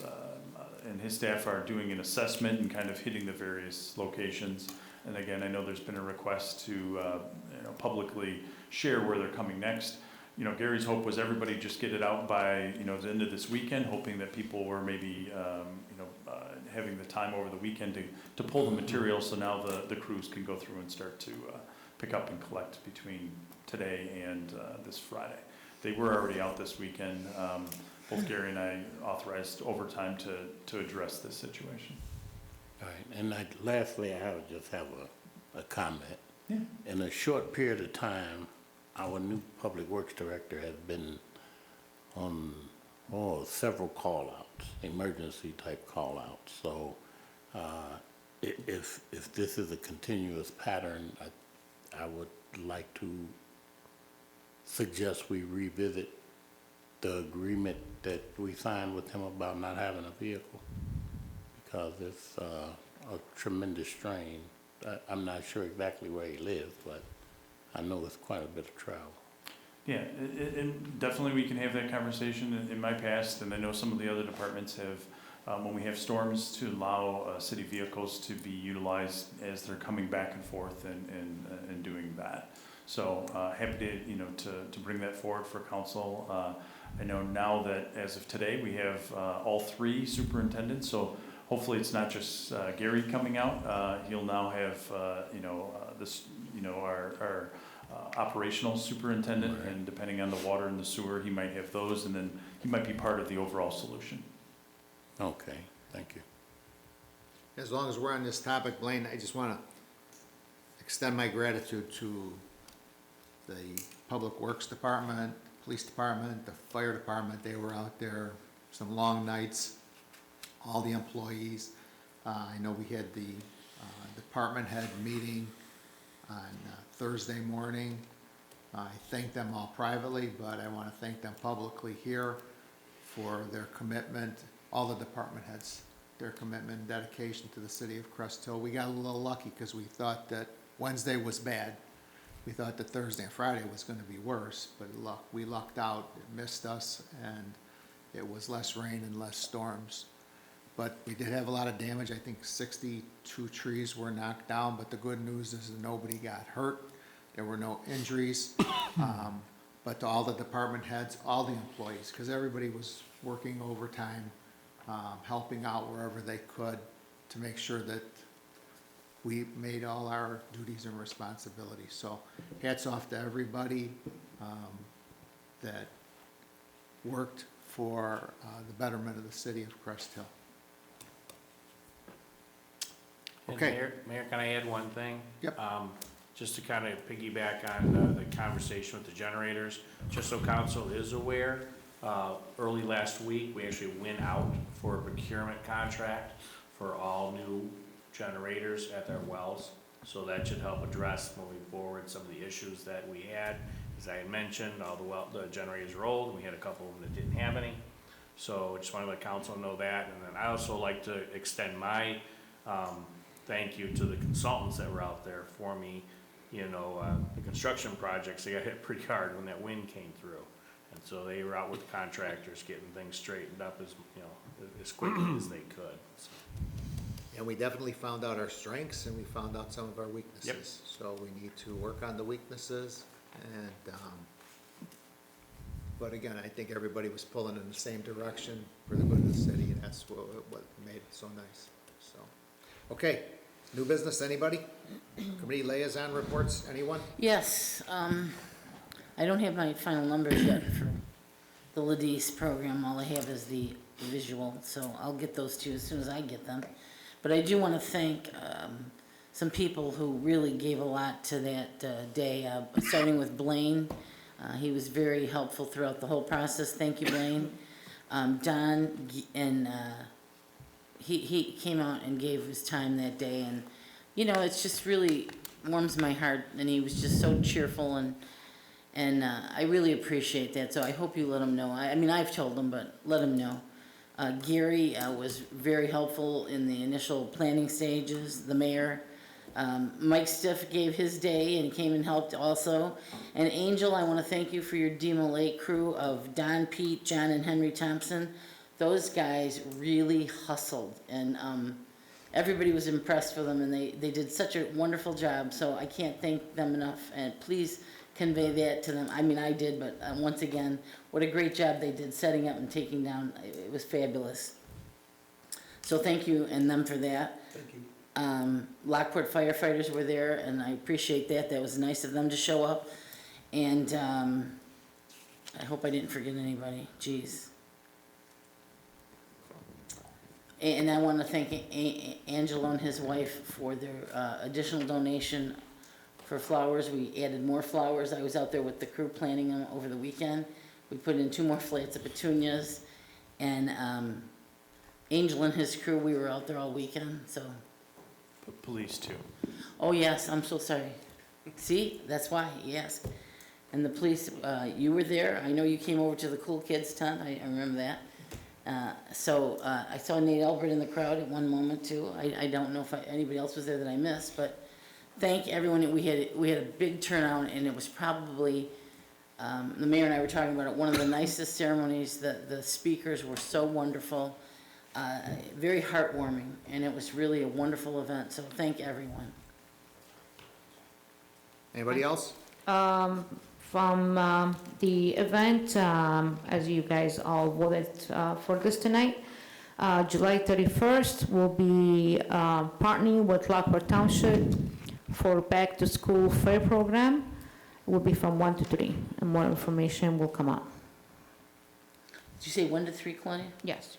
and his staff are doing an assessment and kind of hitting the various locations. And again, I know there's been a request to publicly share where they're coming next. Gary's hope was everybody just get it out by, the end of this weekend, hoping that people were maybe, having the time over the weekend to pull the material, so now the crews can go through and start to pick up and collect between today and this Friday. They were already out this weekend. Both Gary and I authorized overtime to address this situation. All right, and lastly, I just have a comment. Yeah. In a short period of time, our new public works director has been on several call-outs, emergency type call-outs. So if this is a continuous pattern, I would like to suggest we revisit the agreement that we signed with him about not having a vehicle, because it's a tremendous strain. I'm not sure exactly where he lives, but I know it's quite a bit of travel. Yeah, and definitely we can have that conversation. In my past, and I know some of the other departments have, when we have storms, to allow city vehicles to be utilized as they're coming back and forth and doing that. So happy to bring that forward for council. I know now that as of today, we have all three superintendents, so hopefully it's not just Gary coming out. He'll now have, our operational superintendent, Right. and depending on the water and the sewer, he might have those, and then he might be part of the overall solution. Okay, thank you. As long as we're on this topic, Blaine, I just want to extend my gratitude to the Public Works Department, Police Department, the Fire Department. They were out there some long nights, all the employees. I know we had the department head meeting on Thursday morning. I thank them all privately, but I want to thank them publicly here for their commitment, all the department heads, their commitment and dedication to the city of Crest Hill. We got a little lucky because we thought that Wednesday was bad. We thought that Thursday and Friday was going to be worse, but we lucked out. It missed us, and it was less rain and less storms. But we did have a lot of damage. I think 62 trees were knocked down, but the good news is that nobody got hurt. There were no injuries. But to all the department heads, all the employees, because everybody was working overtime, helping out wherever they could to make sure that we made all our duties and responsibilities. So hats off to everybody that worked for the betterment of the city of Crest Hill. And Okay. Mayor, can I add one thing? Yep. Just to kind of piggyback on the conversation with the generators, just so council is aware, early last week, we actually went out for a procurement contract for all new generators at their wells. So that should help address moving forward some of the issues that we had. As I had mentioned, all the generators are old, and we had a couple of them that didn't have any. So just want to let council know that. And then I also like to extend my thank you to the consultants that were out there for me. The construction projects, they got hit pretty hard when that wind came through. And so they were out with the contractors getting things straightened up as quickly as they could. So. And we definitely found out our strengths, and we found out some of our weaknesses. So we need to work on the weaknesses, and, but again, I think everybody was pulling in the same direction for the good of the city, and that's what made it so nice, so. Okay, new business, anybody? Committee liaison reports, anyone? Yes, I don't have my final numbers yet for the Ladise program. All I have is the visual, so I'll get those to you as soon as I get them. But I do want to thank some people who really gave a lot to that day, starting with Blaine. He was very helpful throughout the whole process. Thank you, Blaine. Don, and he came out and gave his time that day, and it's just really warms my heart. And he was just so cheerful, And I really appreciate that, so I hope you let them know. I mean, I've told them, but let them know. Gary was very helpful in the initial planning stages, the mayor. Mike Stiff gave his day and came and helped also. And Angel, I want to thank you for your Demo Lake crew of Don, Pete, John, and Henry Thompson. Those guys really hustled, and everybody was impressed with them, and they did such a wonderful job, so I can't thank them enough. And please convey that to them. I mean, I did, but once again, what a great job they did setting up and taking down. It was fabulous. So thank you and them for that. Thank you. Lockport firefighters were there, and I appreciate that. That was nice of them to show up. And I hope I didn't forget anybody. Jeez. And I want to thank Angelo and his wife for their additional donation for flowers. We added more flowers. I was out there with the crew planting them over the weekend. We put in 2 more flats of petunias. And Angel and his crew, we were out there all weekend, so. Police too. Oh, yes, I'm so sorry. See, that's why, yes. And the police, you were there. I know you came over to the Cool Kids tent. I remember that. So I saw Nate Albert in the crowd at one moment too. I don't know if anybody else was there that I missed, but thank everyone. We had a big turnout, and it was probably, the mayor and I were talking about it, one of the nicest ceremonies. The speakers were so wonderful, very heartwarming, and it was really a wonderful event, so thank everyone. Anybody else? From the event, as you guys all voted for this tonight, July 31st, we'll be partnering with Lockport Township for Back to School Fair Program. Will be from 1 to 3, and more information will come out. Did you say 1 to 3, Claudia? Yes.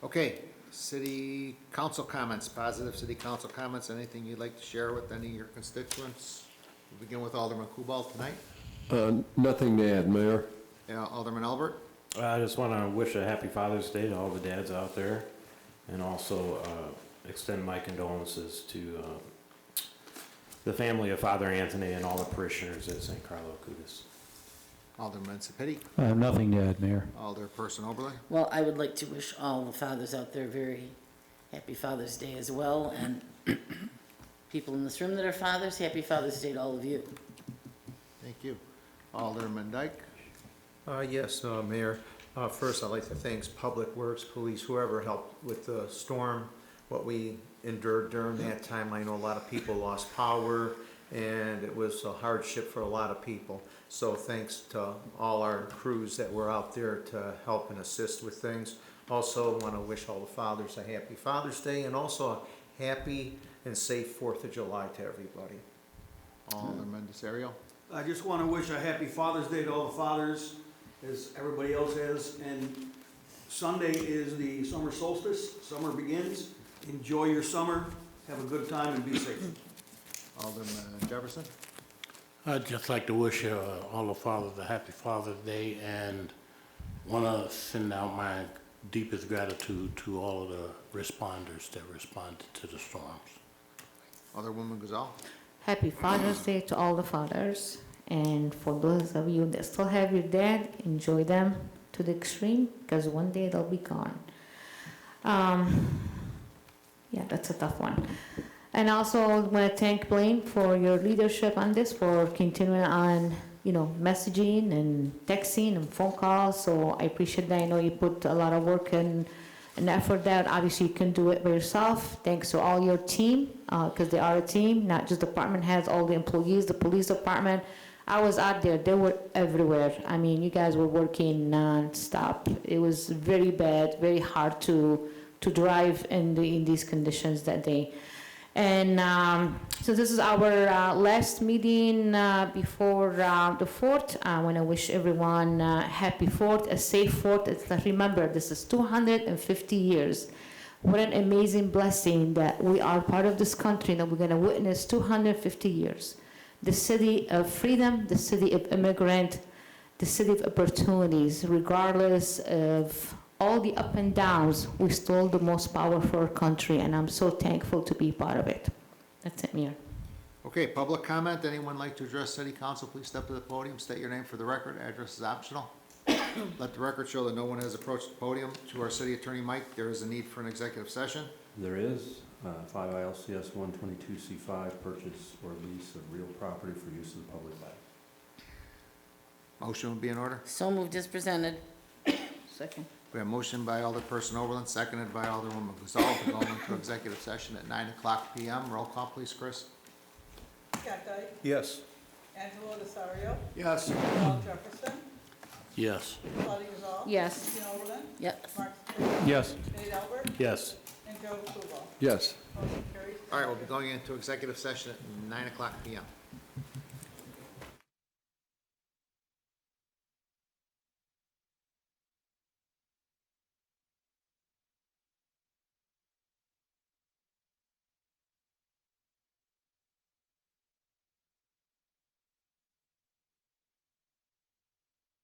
Okay, city council comments, positive city council comments, anything you'd like to share with any of your constituents? We'll begin with Alderman Kubal tonight. Nothing to add, Mayor. Yeah, Alderman Albert. I just want to wish a happy Father's Day to all the dads out there, and also extend my condolences to the family of Father Anthony and all the parishioners at St. Carlo Acutis. Alderman Sapiti. I have nothing to add, Mayor. Alderperson Oberle. Well, I would like to wish all the fathers out there very happy Father's Day as well, and people in this room that are fathers, happy Father's Day to all of you. Thank you. Alderman Dyke. Yes, Mayor. First, I'd like to thank Public Works, Police, whoever helped with the storm, what we endured during that time. I know a lot of people lost power, and it was a hardship for a lot of people. So thanks to all our crews that were out there to help and assist with things. Also, want to wish all the fathers a happy Father's Day, and also a happy and safe 4th of July to everybody. Alderman Desario. I just want to wish a happy Father's Day to all the fathers, as everybody else has. And Sunday is the summer solstice. Summer begins. Enjoy your summer. Have a good time and be safe. Alderman Jefferson. I'd just like to wish all the fathers a happy Father's Day, and want to send out my deepest gratitude to all of the responders that responded to the storms. Alderwoman Gazal. Happy Father's Day to all the fathers. And for those of you that still have your dad, enjoy them to the extreme, because one day they'll be gone. Yeah, that's a tough one. And also I want to thank Blaine for your leadership on this, for continuing on, messaging and texting and phone calls. So I appreciate that. I know you put a lot of work and effort there. Obviously, you can do it by yourself. Thanks to all your team, because they are a team, not just department heads, all the employees, the police department. I was out there. They were everywhere. I mean, you guys were working nonstop. It was very bad, very hard to drive in these conditions that day. And so this is our last meeting before the 4th. I want to wish everyone happy 4th, a safe 4th. Remember, this is 250 years. What an amazing blessing that we are part of this country, that we're going to witness 250 years. The city of freedom, the city of immigrant, the city of opportunities, regardless of all the up and downs, we stole the most power for our country, and I'm so thankful to be part of it. That's it, Mayor. Okay, public comment. Anyone like to address city council, please step to the podium, state your name for the record. Address is optional. Let the record show that no one has approached the podium. To our city attorney, Mike, there is a need for an executive session. There is, 5 ILCS 122C5, purchase or lease of real property for use of the public way. Motion will be in order. So moved as presented. Second. We have motion by Alderperson Overland, seconded by Alderwoman Gazal to go into executive session at 9:00 p.m. Roll call, please, Chris. Scott Dyke, Yes. Angelo Desario, Yes. Paul Jefferson, Yes. Claudia Gazal. Yes. Christina Overland, Yes. Mark Sepiti, Yes. Nate Albert, Yes. and Joe Kubal. Yes. Motion carries. All right, we'll be going into executive session at 9:00 p.m.